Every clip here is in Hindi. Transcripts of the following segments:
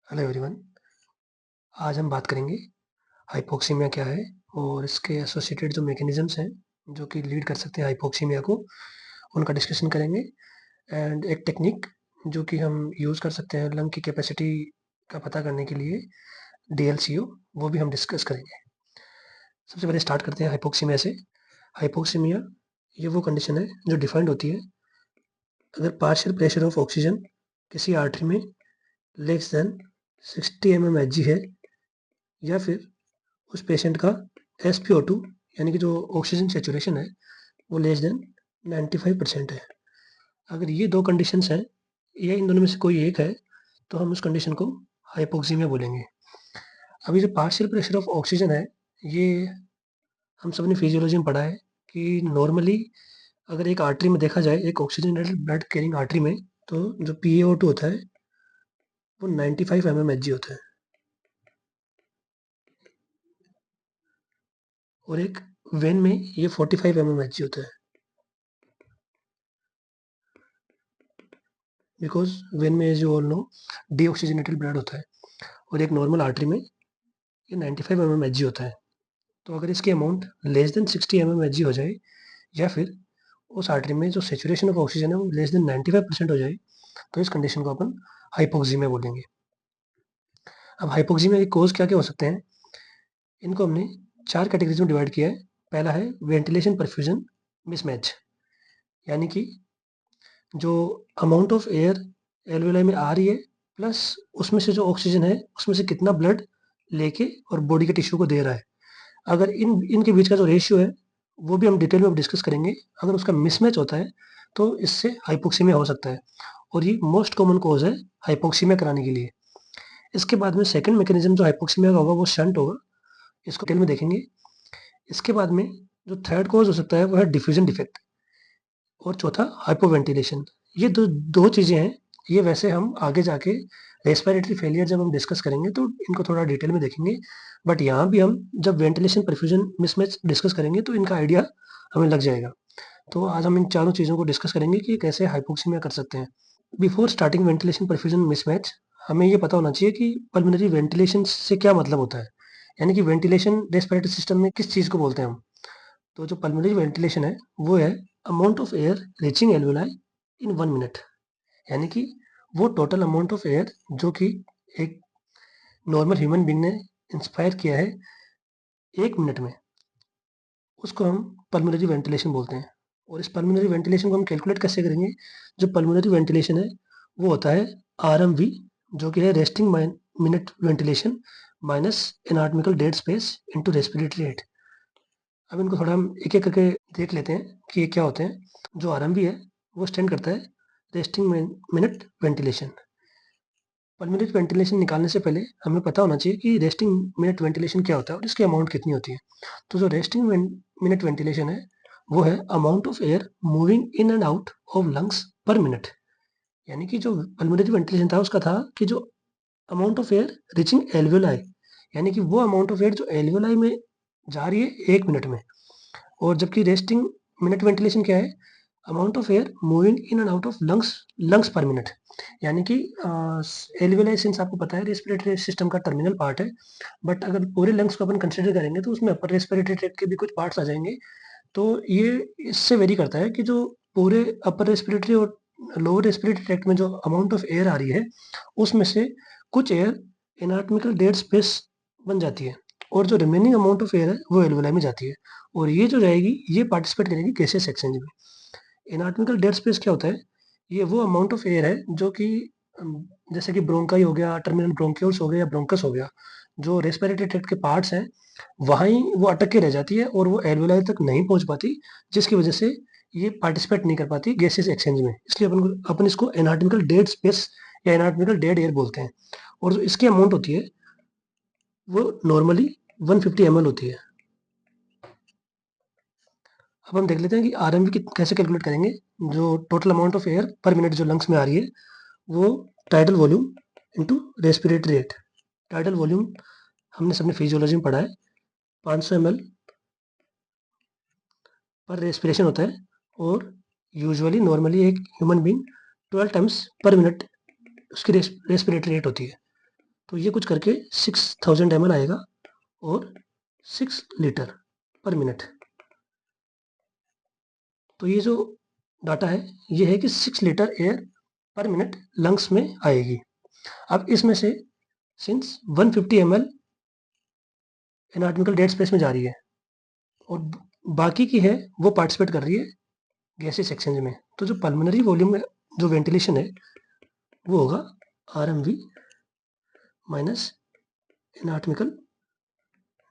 Hello everyone. आज हम बात करेंगे हाइपोक्सीमिया क्या है और इसके एसोसिएटेड जो मैकेनिज़्म्स हैं जो कि लीड कर सकते हैं हाइपोक्सीमिया को, उनका डिस्कशन करेंगे। एंड एक टेक्निक जो कि हम यूज़ कर सकते हैं लंग की कैपेसिटी का पता करने के लिए, डीएलसीओ, वो भी हम डिस्कस करेंगे। सबसे पहले स्टार्ट करते हैं हाइपोक्सीमिया से। हाइपोक्सीमिया ये वो कंडीशन है जो डिफाइंड होती है अगर पार्शियल प्रेशर ऑफ ऑक्सीजन किसी आर्टरी में लेस देन 60 mmHg है, या फिर उस पेशेंट का SpO2 यानी कि जो ऑक्सीजन सैचुरेशन है वो लेस देन 95% है। अगर ये दो कंडीशंस हैं या इन दोनों में से कोई एक है तो हम उस कंडीशन को हाइपोक्सीमिया बोलेंगे। अभी जो पार्शियल प्रेशर ऑफ ऑक्सीजन है, ये हम सब ने फिजियोलॉजी में पढ़ा है कि नॉर्मली अगर एक आर्टरी में देखा जाए, एक ऑक्सीजनेटेड ब्लड कैरिंग आर्टरी में, तो जो PaO2 होता है वो 95 mmHg होता है और एक वेन में ये 45 mmHg होता है। बिकॉज वेन में, as you all know, deoxygenated blood होता है और एक नॉर्मल आर्टरी में ये 95 mmHg होता है। तो अगर इसकी अमाउंट लेस देन 60 mmHg हो जाए, या फिर उस आर्टरी में जो सेचुरेशन ऑफ ऑक्सीजन है वो लेस देन 95% हो जाए, तो इस कंडीशन को अपन हाइपोक्सीमिया बोलेंगे। अब हाइपोक्सीमिया के कोज क्या क्या हो सकते हैं, इनको हमने 4 कैटेगरीज में डिवाइड किया है। पहला है वेंटिलेशन परफ्यूजन मिसमैच, यानी कि जो अमाउंट ऑफ एयर एल्वेलाई में आ रही है प्लस उसमें से जो ऑक्सीजन है उसमें से कितना ब्लड लेके और बॉडी के टिश्यू को दे रहा है। अगर इनके बीच का जो रेशियो है वो भी हम डिटेल में अब डिस्कस करेंगे। अगर उसका मिसमैच होता है तो इससे हाइपोक्सीमिया हो सकता है और ये मोस्ट कॉमन कॉज है हाइपोक्सीमिया कराने के लिए। इसके बाद में सेकंड मैकेनिज्म जो हाइपोक्सीमिया का होगा वो शंट होगा, इसको डिटेल में देखेंगे। इसके बाद में जो थर्ड कॉज हो सकता है वो है डिफ्यूजन डिफेक्ट, और चौथा हाइपोवेंटिलेशन। ये दो चीज़ें हैं। ये वैसे हम आगे जाके रेस्पिरेटरी फेलियर जब हम डिस्कस करेंगे तो इनको थोड़ा डिटेल में देखेंगे, बट यहाँ भी हम जब वेंटिलेशन परफ्यूजन मिसमैच डिस्कस करेंगे तो इनका आइडिया हमें लग जाएगा। तो आज हम इन चारों चीज़ों को डिस्कस करेंगे कि कैसे हाइपोक्सीमिया कर सकते हैं। Before starting ventilation perfusion mismatch, हमें ये पता होना चाहिए कि पल्मोनरी वेंटिलेशन से क्या मतलब होता है, यानी कि वेंटिलेशन रेस्पिरेटरी सिस्टम में किस चीज़ को बोलते हैं हम। तो जो पल्मोनरी वेंटिलेशन है वो है amount of air reaching alveoli in 1 minute, यानी कि वो टोटल अमाउंट ऑफ एयर जो कि एक नॉर्मल ह्यूमन बीइंग ने इंस्पायर किया है 1 मिनट में, उसको हम पल्मोनरी वेंटिलेशन बोलते हैं। और इस पल्मोनरी वेंटिलेशन को हम कैलकुलेट कैसे करेंगे। जो पल्मोनरी वेंटिलेशन है वो होता है RMV, जो कि है resting minute ventilation minus anatomical dead space into respiratory rate. अब इनको थोड़ा हम एक-एक करके देख लेते हैं कि ये क्या होते हैं। जो RMV है वो स्टैंड करता है resting minute ventilation. Pulmonary ventilation निकालने से पहले हमें पता होना चाहिए कि रेस्टिंग मिनट वेंटिलेशन क्या होता है और इसकी अमाउंट कितनी होती है। तो जो रेस्टिंग मिनट वेंटिलेशन है वो है amount of air moving in and out of lungs पर मिनट, यानी कि जो पल्मोनरी वेंटिलेशन था उसका था कि जो amount of air reaching alveoli, यानी कि वो अमाउंट ऑफ एयर जो एल्वेओलाई में जा रही है 1 मिनट में। और जबकि रेस्टिंग मिनट वेंटिलेशन क्या है, amount of air moving in and out of lungs lungs पर मिनट, यानी कि एल्वेओलाई सिंस आपको पता है रेस्पिरेटरी सिस्टम का टर्मिनल पार्ट है, बट अगर पूरे लंग्स को अपन कंसिडर करेंगे तो उसमें अपर रेस्पिरेटरी ट्रैक्ट के भी कुछ पार्ट्स आ जाएंगे। तो ये इससे वेरी करता है कि जो पूरे अपर रेस्पिरेटरी और लोअर रेस्पिरेटरी ट्रैक्ट में जो अमाउंट ऑफ एयर आ रही है उसमें से कुछ एयर एनाटॉमिकल डेड स्पेस बन जाती है और जो रिमेनिंग अमाउंट ऑफ एयर है वो एल्वेओलाई में जाती है, और ये जो जाएगी ये पार्टिसिपेट करेगी गैसियस एक्सचेंज में। एनाटॉमिकल डेड स्पेस क्या होता है, ये वो अमाउंट ऑफ एयर है जो कि जैसे कि ब्रोंकाई हो गया, टर्मिनल ब्रोंक्यूल्स हो गया या ब्रोंकस हो गया, जो रेस्पिरेटरी ट्रैक्ट के पार्ट्स हैं वहाँ ही वो अटक के रह जाती है और वो एल्वेओलाई तक नहीं पहुँच पाती, जिसकी वजह से ये पार्टिसिपेट नहीं कर पाती गैसियस एक्सचेंज में। इसलिए अपन इसको एनाटॉमिकल डेड स्पेस या एनाटॉमिकल डेड एयर बोलते हैं। और जो इसकी अमाउंट होती है वो नॉर्मली 150 ml होती है। अब हम देख लेते हैं कि RMV की कैसे कैलकुलेट करेंगे। जो टोटल अमाउंट ऑफ एयर पर मिनट जो लंग्स में आ रही है वो tidal volume into respiratory rate. Tidal volume हमने सबने फिजियोलॉजी में पढ़ा है, 500 ml पर रेस्पिरेशन होता है, और यूजुअली नॉर्मली एक ह्यूमन बीइंग 12 टाइम्स पर मिनट उसकी रेस्पिरेटरी रेट होती है। तो ये कुछ करके 6000 ml आएगा और 6 लीटर पर मिनट। तो ये जो डाटा है ये है कि 6 लीटर एयर पर मिनट लंग्स में आएगी। अब इसमें से since 150 ml anatomical dead space में जा रही है और बाकी की है वो पार्टिसिपेट कर रही है गैसेस एक्सचेंज में, तो जो पल्मोनरी वॉल्यूम में जो वेंटिलेशन है वो होगा RMV minus anatomical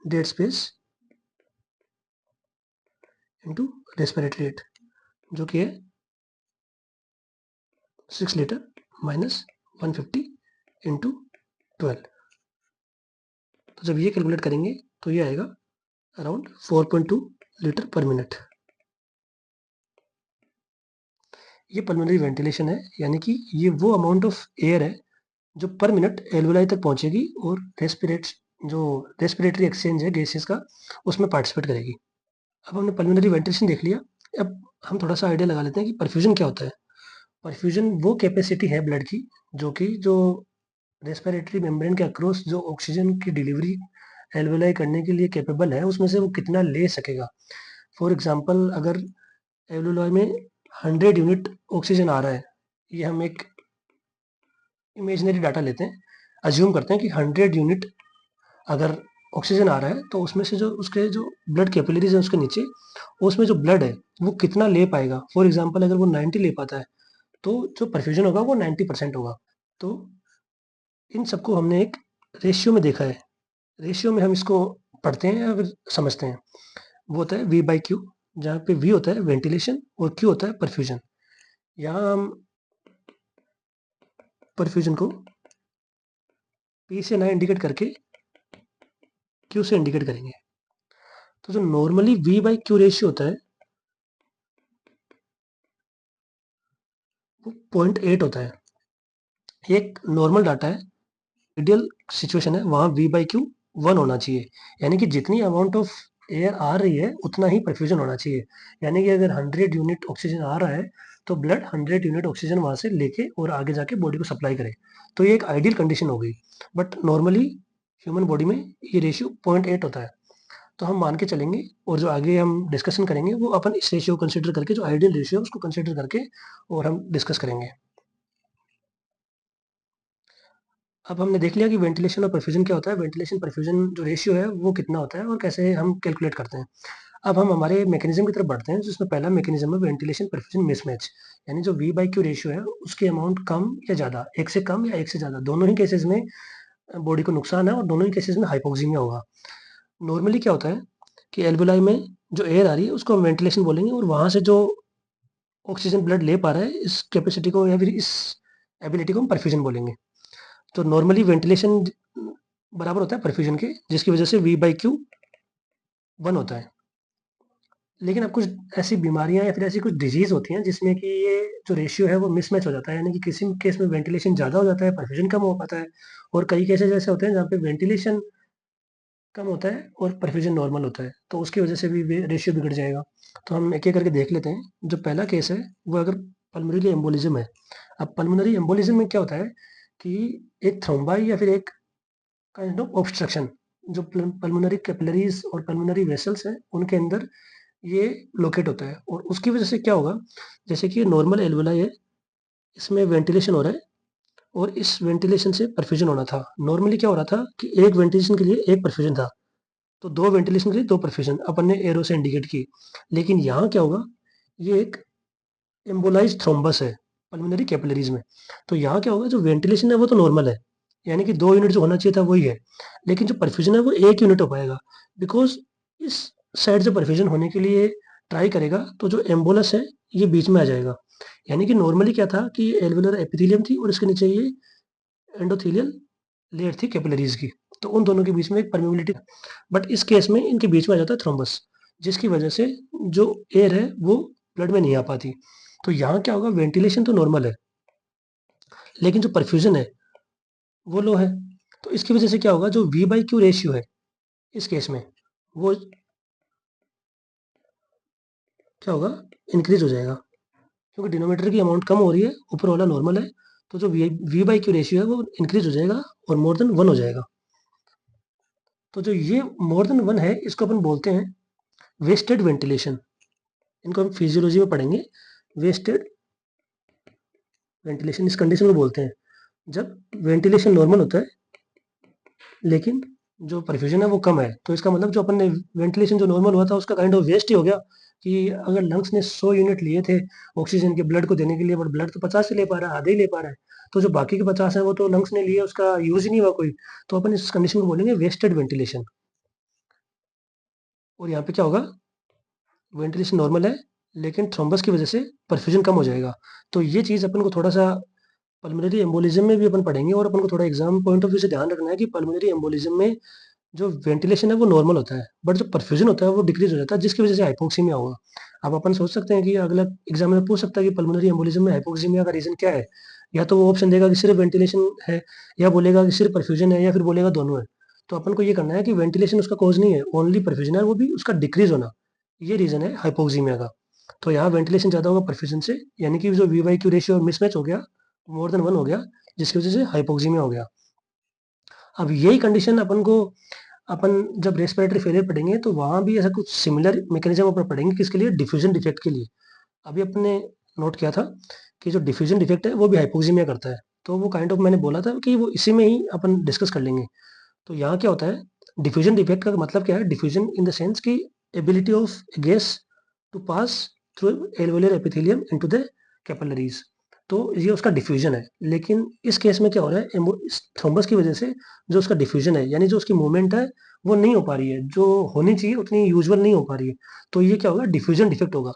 dead space into respiratory rate, जो कि है 6 लीटर माइनस 150 इंटू 12। तो जब ये कैलकुलेट करेंगे तो ये आएगा अराउंड 4.2 लीटर पर मिनट। ये पल्मोनरी वेंटिलेशन है, यानी कि ये वो अमाउंट ऑफ एयर है जो पर मिनट एल्वेलाई तक पहुंचेगी और जो रेस्पिरेटरी एक्सचेंज है गैसेस का उसमें पार्टिसिपेट करेगी। अब हमने पल्मोनरी वेंटिलेशन देख लिया। अब हम थोड़ा सा आइडिया लगा लेते हैं कि परफ्यूजन क्या होता है। परफ्यूजन वो कैपेसिटी है ब्लड की जो रेस्पिरेटरी मेम्ब्रेन के अक्रॉस जो ऑक्सीजन की डिलीवरी एल्वेलाई करने के लिए कैपेबल है उसमें से वो कितना ले सकेगा। फॉर एग्जांपल अगर एल्वेलाई में 100 यूनिट ऑक्सीजन आ रहा है, ये हम एक इमेजिनरी डाटा लेते हैं, अज्यूम करते हैं कि 100 यूनिट अगर ऑक्सीजन आ रहा है तो उसमें से जो उसके जो ब्लड कैपिलरीज है उसके नीचे उसमें जो ब्लड है वो कितना ले पाएगा। फॉर एग्जांपल अगर वो 90 ले पाता है तो जो परफ्यूजन होगा वो 90% होगा। तो इन सबको हमने एक रेशियो में देखा है। रेशियो में हम इसको पढ़ते हैं या फिर समझते हैं। वो होता है V/Q, जहाँ पे V होता है वेंटिलेशन और Q होता है परफ्यूजन। यहाँ हम परफ्यूजन को P से ना इंडिकेट करके Q से इंडिकेट करेंगे। तो जो नॉर्मली V/Q रेशियो होता है वो 0.8 होता है। ये एक नॉर्मल डाटा है। आइडियल सिचुएशन है वहाँ V/Q 1 होना चाहिए, यानी कि जितनी अमाउंट ऑफ एयर आ रही है उतना ही परफ्यूजन होना चाहिए। यानी कि अगर 100 यूनिट ऑक्सीजन आ रहा है तो ब्लड 100 यूनिट ऑक्सीजन वहाँ से लेके और आगे जाके बॉडी को सप्लाई करे। तो ये एक आइडियल कंडीशन हो गई। बट नॉर्मली ह्यूमन बॉडी में ये रेशियो 0.8 होता है। तो हम मान के चलेंगे और जो आगे हम डिस्कशन करेंगे वो अपन इस रेशियो को कंसिडर करके, जो आइडियल रेशियो है उसको कंसिडर करके और हम डिस्कस करेंगे। अब हमने देख लिया कि वेंटिलेशन और परफ्यूजन क्या होता है। वेंटिलेशन परफ्यूजन जो रेशियो है वो कितना होता है और कैसे हम कैलकुलेट करते हैं। अब हम हमारे मैकेनिज्म की तरफ बढ़ते हैं, जिसमें पहला मैकेनिज्म है वेंटिलेशन परफ्यूजन मिसमैच। यानी जो V/Q रेशियो है उसकी अमाउंट कम या ज़्यादा, एक से कम या एक से ज़्यादा, दोनों ही केसेस में बॉडी को नुकसान है और दोनों ही केसेस में हाइपोक्सीमिया होगा। नॉर्मली क्या होता है कि एल्वेलाई में जो एयर आ रही है उसको हम वेंटिलेशन बोलेंगे और वहाँ से जो ऑक्सीजन ब्लड ले पा रहा है इस कैपेसिटी को या फिर इस एबिलिटी को हम परफ्यूजन बोलेंगे। तो नॉर्मली वेंटिलेशन बराबर होता है परफ्यूजन के, जिसकी वजह से V/Q 1 होता है। लेकिन अब कुछ ऐसी बीमारियां या फिर ऐसी कुछ डिजीज होती हैं जिसमें कि ये जो रेशियो है वो मिसमैच हो जाता है, यानी कि किसी केस में वेंटिलेशन ज़्यादा हो जाता है, परफ्यूजन कम हो पाता है। और कई केसेस ऐसे होते हैं जहाँ पे वेंटिलेशन कम होता है और परफ्यूजन नॉर्मल होता है, तो उसकी वजह से भी रेशियो बिगड़ जाएगा। तो हम एक एक करके देख लेते हैं। जो पहला केस है वो अगर पल्मोनरी एम्बोलिज्म है। अब पल्मोनरी एम्बोलिज्म में क्या होता है कि एक थ्रोम्बाई या फिर एक काइंड ऑफ ऑब्स्ट्रक्शन जो पल्मोनरी कैपिलरीज और पल्मोनरी वेसल्स हैं उनके अंदर ये लोकेट होता है और उसकी वजह से क्या होगा, जैसे कि नॉर्मल एल्वेलाई है, इसमें वेंटिलेशन हो रहा है और इस वेंटिलेशन से परफ्यूजन होना था। नॉर्मली क्या हो रहा था कि एक वेंटिलेशन के लिए एक परफ्यूजन था, तो दो वेंटिलेशन के लिए दो परफ्यूजन अपन ने एरो से इंडिकेट की। लेकिन यहाँ क्या होगा, ये एक एम्बोलाइज थ्रोम्बस है पल्मोनरी कैपिलरीज में। तो यहाँ क्या होगा, जो वेंटिलेशन है वो तो नॉर्मल है, यानी कि 2 यूनिट जो होना चाहिए था वही है, लेकिन जो परफ्यूजन है वो 1 यूनिट हो पाएगा। बिकॉज इस साइड से परफ्यूजन होने के लिए ट्राई करेगा तो जो एम्बोलस है ये बीच में आ जाएगा। यानी कि नॉर्मली क्या था कि एल्वेलर एपिथेलियम थी और इसके नीचे ये एंडोथेलियल लेयर थी कैपिलरीज की, तो उन दोनों के बीच में एक परमेबिलिटी। बट इस केस में इनके बीच में आ जाता है थ्रोम्बस, जिसकी वजह से जो एयर है वो ब्लड में नहीं आ पाती। तो यहाँ क्या होगा, वेंटिलेशन तो नॉर्मल है लेकिन जो परफ्यूजन है वो लो है। तो इसकी वजह से क्या होगा, जो V/Q रेशियो है इस केस में वो क्या होगा, इंक्रीज हो जाएगा, क्योंकि डिनोमीटर की अमाउंट कम हो रही है, ऊपर वाला नॉर्मल है, तो जो वी बाई क्यू रेशियो है वो इंक्रीज हो जाएगा और मोर देन 1 हो जाएगा। तो जो ये मोर देन 1 है इसको अपन बोलते हैं वेस्टेड वेंटिलेशन। इनको हम फिजियोलॉजी में पढ़ेंगे। वेस्टेड वेंटिलेशन इस कंडीशन को बोलते हैं जब वेंटिलेशन नॉर्मल होता है लेकिन जो परफ्यूजन है वो कम है। तो इसका मतलब जो अपन ने वेंटिलेशन जो नॉर्मल हुआ था उसका काइंड ऑफ वेस्ट ही हो गया कि अगर लंग्स ने 100 यूनिट लिए थे ऑक्सीजन के ब्लड को देने के लिए, बट ब्लड तो 50 ही ले पा रहा है, आधे ही ले पा रहा है। तो जो बाकी के 50 है वो तो लंग्स ने लिए, उसका यूज ही नहीं हुआ कोई। तो अपन इस कंडीशन को बोलेंगे वेस्टेड वेंटिलेशन। और यहाँ पे क्या होगा, वेंटिलेशन नॉर्मल है लेकिन थ्रोम्बस की वजह से परफ्यूजन कम हो जाएगा। तो ये चीज़ अपन को थोड़ा सा पल्मोनरी एम्बोलिज्म में भी अपन पढ़ेंगे और अपन को थोड़ा एग्जाम पॉइंट ऑफ व्यू से ध्यान रखना है कि पल्मोनरी एम्बोलिज्म में जो वेंटिलेशन है वो नॉर्मल होता है बट जो परफ्यूजन होता है वो डिक्रीज हो जाता है, जिसकी वजह से हाइपोक्सीमिया होगा। अब अपन सोच सकते हैं कि अगला एग्जाम में पूछ सकता है कि पल्मोनरी एम्बोलिज्म में हाइपोक्सीमिया का रीजन क्या है। या तो वो ऑप्शन देगा कि सिर्फ वेंटिलेशन है, या बोलेगा कि सिर्फ परफ्यूजन है, या फिर बोलेगा दोनों है। तो अपन को ये करना है कि वेंटिलेशन उसका कॉज नहीं है, ओनली परफ्यूजन है, वो भी उसका डिक्रीज होना, ये रीजन है हाइपोक्सीमिया का। तो यहाँ वेंटिलेशन ज्यादा होगा परफ्यूजन से, यानी कि जो V by Q ratio mismatch हो गया, मोर देन 1 हो गया, जिसकी वजह से हाइपोक्सीमिया हो गया। अब यही कंडीशन अपन जब रेस्पिरेटरी फेलियर पढ़ेंगे तो वहाँ भी ऐसा कुछ सिमिलर मैकेनिज्म अपन पढ़ेंगे, किसके लिए, डिफ्यूजन डिफेक्ट के लिए। अभी अपने नोट किया था कि जो डिफ्यूजन डिफेक्ट है वो भी हाइपोक्सीमिया करता है। तो वो काइंड ऑफ मैंने बोला था कि वो इसी में ही अपन डिस्कस कर लेंगे। तो यहाँ क्या होता है, डिफ्यूजन डिफेक्ट का मतलब क्या है, डिफ्यूजन इन द सेंस की ability of gas to pass through alveolar epithelium into the capillaries. तो ये उसका डिफ्यूजन है। लेकिन इस केस में क्या हो रहा है, इस थ्रोम्बस की वजह से जो उसका डिफ्यूजन है, यानी जो उसकी मूवमेंट है वो नहीं हो पा रही है, जो होनी चाहिए उतनी यूजुअल नहीं हो पा रही है। तो ये क्या होगा, डिफ्यूजन डिफेक्ट होगा।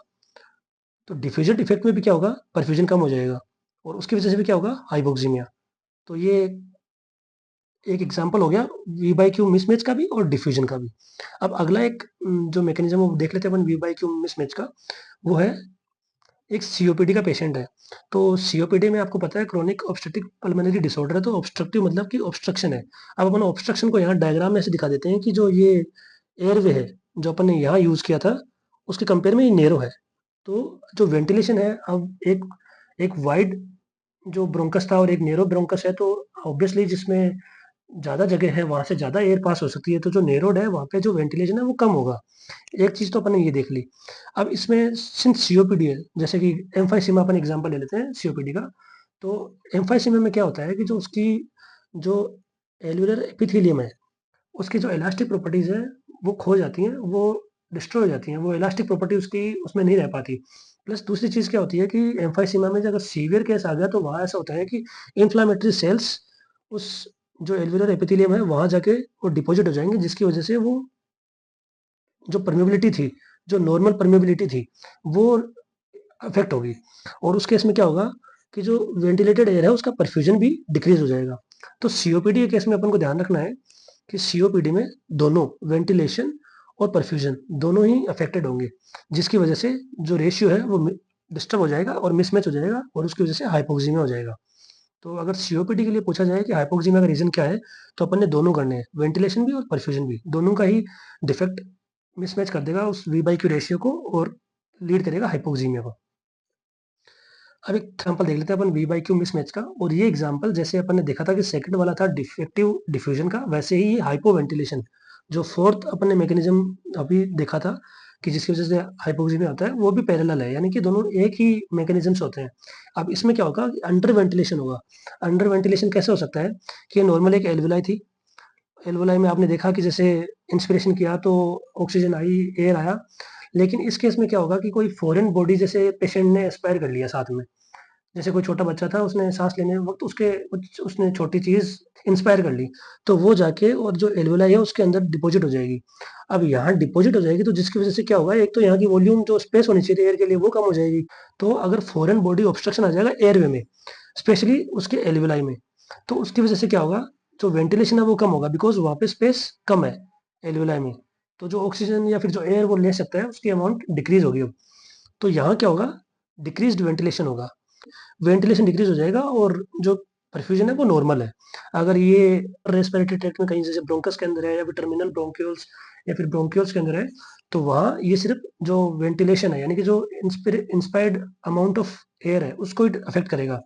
तो डिफ्यूजन डिफेक्ट में भी क्या होगा, परफ्यूजन कम हो जाएगा और उसकी वजह से भी क्या होगा, हाइपोक्सीमिया। तो ये एक एग्जांपल हो गया वी बाई क्यू मिसमैच का भी और डिफ्यूजन का भी। अब अगला एक जो मैकेनिज्म वो देख लेते हैं अपन वी बाई क्यू मिसमैच का, वो है एक सीओपीडी का पेशेंट है। तो सीओपीडी में आपको पता है क्रोनिक ऑब्स्ट्रक्टिव पल्मोनरी डिसऑर्डर है। तो ऑब्स्ट्रक्टिव मतलब कि ऑब्स्ट्रक्शन है। अब अपन ऑब्स्ट्रक्शन को यहाँ डायग्राम में ऐसे दिखा देते हैं कि जो ये एयरवे है जो अपन ने यहाँ यूज किया था उसके कंपेयर में ये नेरो है। तो जो वेंटिलेशन है, अब एक एक वाइड जो ब्रोंकस था और एक नेरो ब्रोंकस है, तो ऑब्वियसली जिसमें ज़्यादा जगह है वहाँ से ज़्यादा एयर पास हो सकती है। तो जो नेरोड है वहाँ पे जो वेंटिलेशन है वो कम होगा। एक चीज़ तो अपन ने ये देख ली। अब इसमें सिंस सीओपीडी है, जैसे कि एम्फाइसीमा अपन एग्जांपल ले लेते हैं सीओपीडी का। तो एम्फाइसीमा में क्या होता है कि जो उसकी जो एल्वेलर एपिथेलियम है उसकी जो इलास्टिक प्रॉपर्टीज है वो खो जाती हैं, वो डिस्ट्रॉय हो जाती हैं, वो इलास्टिक प्रॉपर्टी उसकी उसमें नहीं रह पाती। प्लस दूसरी चीज़ क्या होती है कि एम्फाइसीमा में अगर सीवियर केस आ गया तो वहाँ ऐसा होता है कि इन्फ्लामेटरी सेल्स उस जो एल्वेलर एपिथेलियम है वहाँ जाके वो डिपॉजिट हो जाएंगे, जिसकी वजह से वो जो परमेबिलिटी थी, जो नॉर्मल परमेबिलिटी थी, वो अफेक्ट होगी। और उस केस में क्या होगा कि जो वेंटिलेटेड एयर है उसका परफ्यूजन भी डिक्रीज हो जाएगा। तो सीओपीडी के केस में अपन को ध्यान रखना है कि सीओपीडी में दोनों वेंटिलेशन और परफ्यूजन दोनों ही अफेक्टेड होंगे, जिसकी वजह से जो रेशियो है वो डिस्टर्ब हो जाएगा और मिसमैच हो जाएगा और उसकी वजह से हाइपोक्सीमिया हो जाएगा। तो अगर सीओपीडी के लिए पूछा जाए कि हाइपोक्सीमिया का रीजन क्या है, तो अपन ने दोनों करने हैं, वेंटिलेशन भी और परफ्यूजन भी, दोनों का ही डिफेक्ट मिसमैच कर देगा उस वी बाई क्यू रेशियो को और लीड करेगा हाइपोक्सीमिया को। अब एक एग्जांपल देख लेते हैं अपन वी बाई क्यू मिसमैच का। और ये एग्जांपल जैसे अपन ने देखा था कि सेकंड वाला था डिफेक्टिव डिफ्यूजन का, वैसे ही हाइपोवेंटिलेशन जो फोर्थ अपन ने मैकेनिज्म अभी देखा था कि जिसकी वजह से हाइपोक्सीमिया होता है, वो भी पैरेलल है, यानी कि दोनों एक ही मैकेनिज्म से होते हैं। अब इसमें क्या होगा, अंडर वेंटिलेशन होगा। अंडर वेंटिलेशन कैसे हो सकता है कि नॉर्मल एक एल्वुलाई थी, एल्वुलाई में आपने देखा कि जैसे इंस्पिरेशन किया तो ऑक्सीजन आई, एयर आया। लेकिन इस केस में क्या होगा कि कोई फॉरेन बॉडी जैसे पेशेंट ने एस्पायर कर लिया साथ में, जैसे कोई छोटा बच्चा था उसने सांस लेने वक्त उसने छोटी चीज इंस्पायर कर ली, तो वो जाके और जो एल्वुलाई है उसके अंदर डिपॉजिट हो जाएगी। अब यहाँ डिपॉजिट हो जाएगी तो जिसकी वजह से क्या होगा, एक तो यहाँ की वॉल्यूम जो स्पेस होनी चाहिए एयर के लिए वो कम हो जाएगी। तो अगर फॉरेन बॉडी ऑब्स्ट्रक्शन आ जाएगा एयरवे में, स्पेशली उसके एल्वुलाई में, तो उसकी वजह से क्या होगा, जो वेंटिलेशन है वो कम होगा बिकॉज वहाँ पे स्पेस कम है एल्वुलाई में। तो जो ऑक्सीजन या फिर जो एयर वो ले सकता है उसकी अमाउंट डिक्रीज होगी अब। तो यहाँ क्या होगा, डिक्रीज्ड वेंटिलेशन होगा, वेंटिलेशन डिक्रीज हो जाएगा और जो परफ्यूजन है वो नॉर्मल है। अगर ये रेस्पिरेटरी ट्रैक्ट में कहीं जैसे ब्रोंकस के अंदर है या फिर टर्मिनल ब्रोंक्यूल्स या फिर ब्रोंक्यूल्स के अंदर है, तो वहाँ ये सिर्फ जो वेंटिलेशन है, यानी कि जो इंस्पायर्ड अमाउंट ऑफ एयर है उसको अफेक्ट करेगा।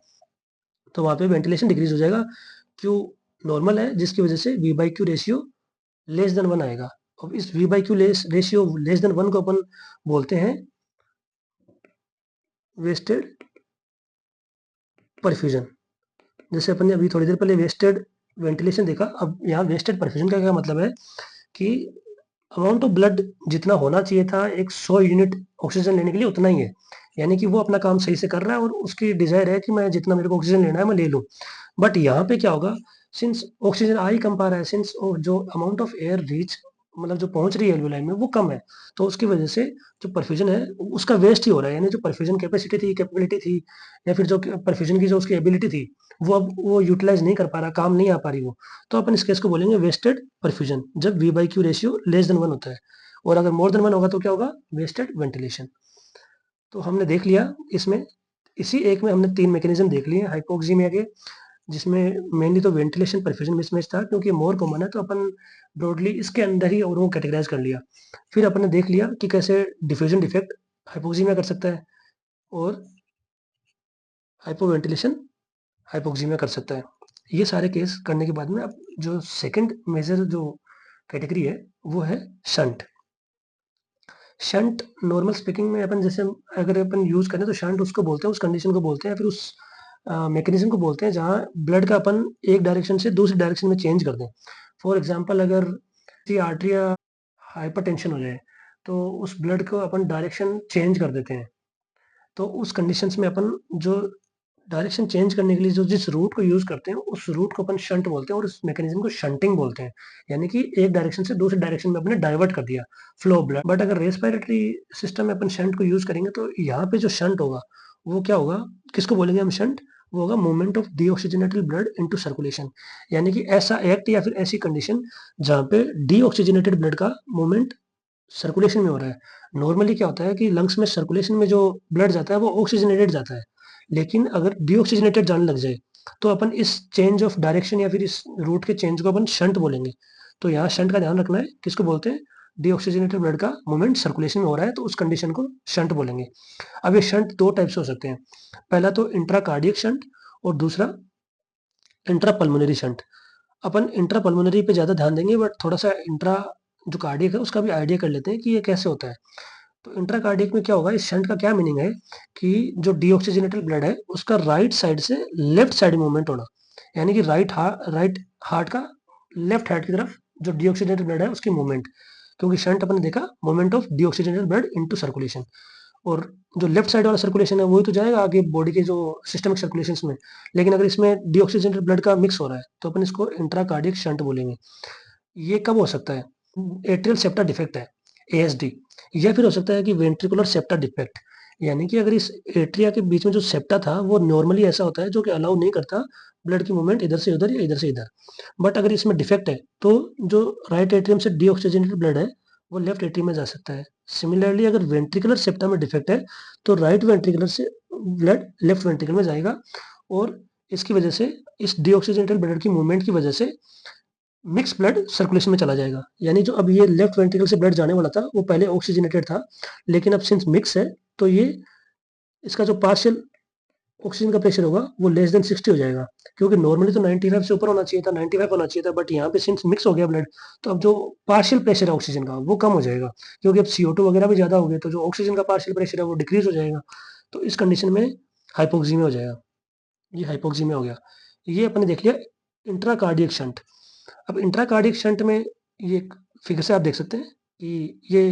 तो वहाँ पे वेंटिलेशन डिक्रीज हो जाएगा, क्यू नॉर्मल है, जिसकी वजह से V by Q ratio less than 1 आएगा। अब इस V by Q ratio less than 1 को अपन बोलते हैं वेस्टेड परफ्यूजन। जैसे अपन ने अभी थोड़ी देर पहले वेस्टेड वेंटिलेशन देखा, अब यहाँ वेस्टेड परफ्यूजन का क्या मतलब है कि अमाउंट ऑफ ब्लड जितना होना चाहिए था एक 100 यूनिट ऑक्सीजन लेने के लिए, उतना ही है। यानी कि वो अपना काम सही से कर रहा है और उसकी डिजायर है कि मैं जितना मेरे को ऑक्सीजन लेना है मैं ले लूँ। बट यहाँ पे क्या होगा, सिंस ऑक्सीजन आ ही कम पा रहा है, सिंस जो अमाउंट ऑफ एयर रीच मतलब जो पहुंच रही है एल्वियोलाई में वो कम है, तो उसकी वजह से जो परफ्यूजन है उसका वेस्ट ही हो रहा है। यानी जो परफ्यूजन कैपेसिटी थी, कैपेबिलिटी थी, या फिर जो परफ्यूजन की जो उसकी एबिलिटी थी, वो अब वो यूटिलाइज नहीं कर पा रहा, काम नहीं आ पा रही वो। तो अपन इस केस को बोलेंगे वेस्टेड परफ्यूजन, जब V by Q ratio less than 1 होता है। और अगर मोर देन 1 होगा तो क्या होगा, वेस्टेड वेंटिलेशन। तो हमने देख लिया इसमें, इसी एक में हमने 3 मैकेनिज्म देख लिए हाइपोक्सीमिया के, जिसमें मेनली तो वेंटिलेशन परफ्यूजन मिसमैच था, क्योंकि मोर कॉमन है तो अपन ब्रॉडली इसके अंदर ही और वो कैटेगराइज कर लिया। फिर अपन ने देख लिया कि कैसे डिफ्यूजन डिफेक्ट हाइपोक्सीमिया कर सकता है, और हाइपोवेंटिलेशन हाइपोक्सीमिया कर सकता है। ये सारे केस करने के बाद में अब जो सेकंड मेजर जो कैटेगरी है वो है शंट। शंट नॉर्मल स्पीकिंग में अपन जैसे अगर अपन यूज करें तो शंट उसको बोलते हैं, उस कंडीशन को बोलते हैं, फिर उस मैकेनिज्म को बोलते हैं जहाँ ब्लड का अपन एक डायरेक्शन से दूसरी डायरेक्शन में चेंज कर दें। फॉर एग्जांपल अगर किसी आर्टरी या हाइपरटेंशन हो जाए तो उस ब्लड को अपन डायरेक्शन चेंज कर देते हैं। तो उस कंडीशंस में अपन जो डायरेक्शन चेंज करने के लिए जो जिस रूट को यूज करते हैं उस रूट को अपन शंट बोलते हैं, और उस मैकेनिज्म को शंटिंग बोलते हैं। यानी कि एक डायरेक्शन से दूसरे डायरेक्शन में अपने डाइवर्ट कर दिया फ्लो ब्लड। बट अगर रेस्पिरेटरी सिस्टम में अपन शंट को यूज करेंगे तो यहाँ पे जो शंट होगा वो क्या होगा, किसको बोलेंगे हम शंट, वो होगा movement of deoxygenated blood into circulation. यानी कि ऐसा एक्ट या फिर ऐसी कंडीशन जहाँ पे डीऑक्सीजनेटेड ब्लड का मूवमेंट सर्कुलेशन में हो रहा है। नॉर्मली क्या होता है कि लंग्स में सर्कुलेशन में जो ब्लड जाता है वो ऑक्सीजनेटेड जाता है, लेकिन अगर डीऑक्सीजनेटेड जाने लग जाए तो अपन इस चेंज ऑफ डायरेक्शन या फिर इस रूट के चेंज को अपन शंट बोलेंगे। तो यहाँ शंट का ध्यान रखना है, किसको बोलते हैं, डीऑक्सीजनेटेड ब्लड का मूवमेंट सर्कुलेशन में हो रहा है तो उस कंडीशन को शंट बोलेंगे। अब ये शंट दो टाइप से हो सकते हैं, पहला तो इंट्राकार्डियक शंट और दूसरा इंट्रापल्मोनरी शंट। अपन इंट्रापल्मोनरी पे ज़्यादा ध्यान देंगे, बट थोड़ा सा इंट्रा जो कार्डियक है उसका भी आइडिया कर लेते हैं कि ये कैसे होता है। तो इंट्राकार्डियक में क्या होगा, इस शंट का क्या मीनिंग है कि जो डीऑक्सीजनेटेड ब्लड है उसका राइट साइड से लेफ्ट साइड मूवमेंट होना। यानी कि राइट हार्ट का लेफ्ट हार्ट की तरफ जो डीऑक्सीजनेटेड ब्लड है उसकी मूवमेंट, क्योंकि शंट अपने देखा movement of deoxygenated blood into circulation. और जो लेफ्ट साइड वाला सर्कुलेशन है वही तो जाएगा आगे बॉडी के जो सिस्टमिक सर्कुलेशंस में। लेकिन अगर इसमें डीऑक्सीजनेटेड ब्लड का मिक्स हो रहा है तो अपन इसको इंट्राकार्डियक शंट बोलेंगे। ये कब हो सकता है, एट्रियल सेप्टा डिफेक्ट है, एएसडी, या फिर हो सकता है कि वेंट्रिकुलर सेप्टा डिफेक्ट। यानी कि अगर इस एट्रिया के बीच में जो सेप्टा था वो नॉर्मली ऐसा होता है जो कि अलाउ नहीं करता ब्लड की मूवमेंट इधर से उधर या इधर से इधर। बट अगर इसमें डिफेक्ट है तो जो राइट एट्रियम से डीऑक्सीजनेटेड ब्लड है वो लेफ्ट एट्रियम में जा सकता है। सिमिलरली अगर वेंट्रिकुलर सेप्टा में डिफेक्ट है तो राइट वेंट्रिकुलर से ब्लड लेफ्ट वेंट्रिकल में जाएगा, और इसकी वजह से इस डीऑक्सीजनेटेड ब्लड की मूवमेंट की वजह से मिक्स ब्लड सर्कुलेशन में चला जाएगा। यानी जो अब ये लेफ्ट वेंट्रिकल से ब्लड जाने वाला था वो पहले ऑक्सीजनेटेड था, लेकिन अब सिंस मिक्स है तो ये इसका जो पार्शियल ऑक्सीजन का प्रेशर होगा वो लेस देन 60 हो जाएगा। क्योंकि नॉर्मली तो 95 से ऊपर होना चाहिए था, 95 होना चाहिए था, बट यहाँ पे सिंस मिक्स हो गया ब्लड तो अब जो पार्शियल प्रेशर है ऑक्सीजन का वो कम हो जाएगा, क्योंकि अब CO2 वगैरह भी ज्यादा हो गया तो जो ऑक्सीजन का पार्शियल प्रेशर है वो डिक्रीज हो जाएगा। तो इस कंडीशन में हाइपोक्सीमिया हो जाएगा। ये हाइपोक्सीमिया हो गया। ये अपने देख लिया इंट्राकार्डियक शंट। अब इंट्राकार्डिक शंट में ये फिगर से आप देख सकते हैं कि ये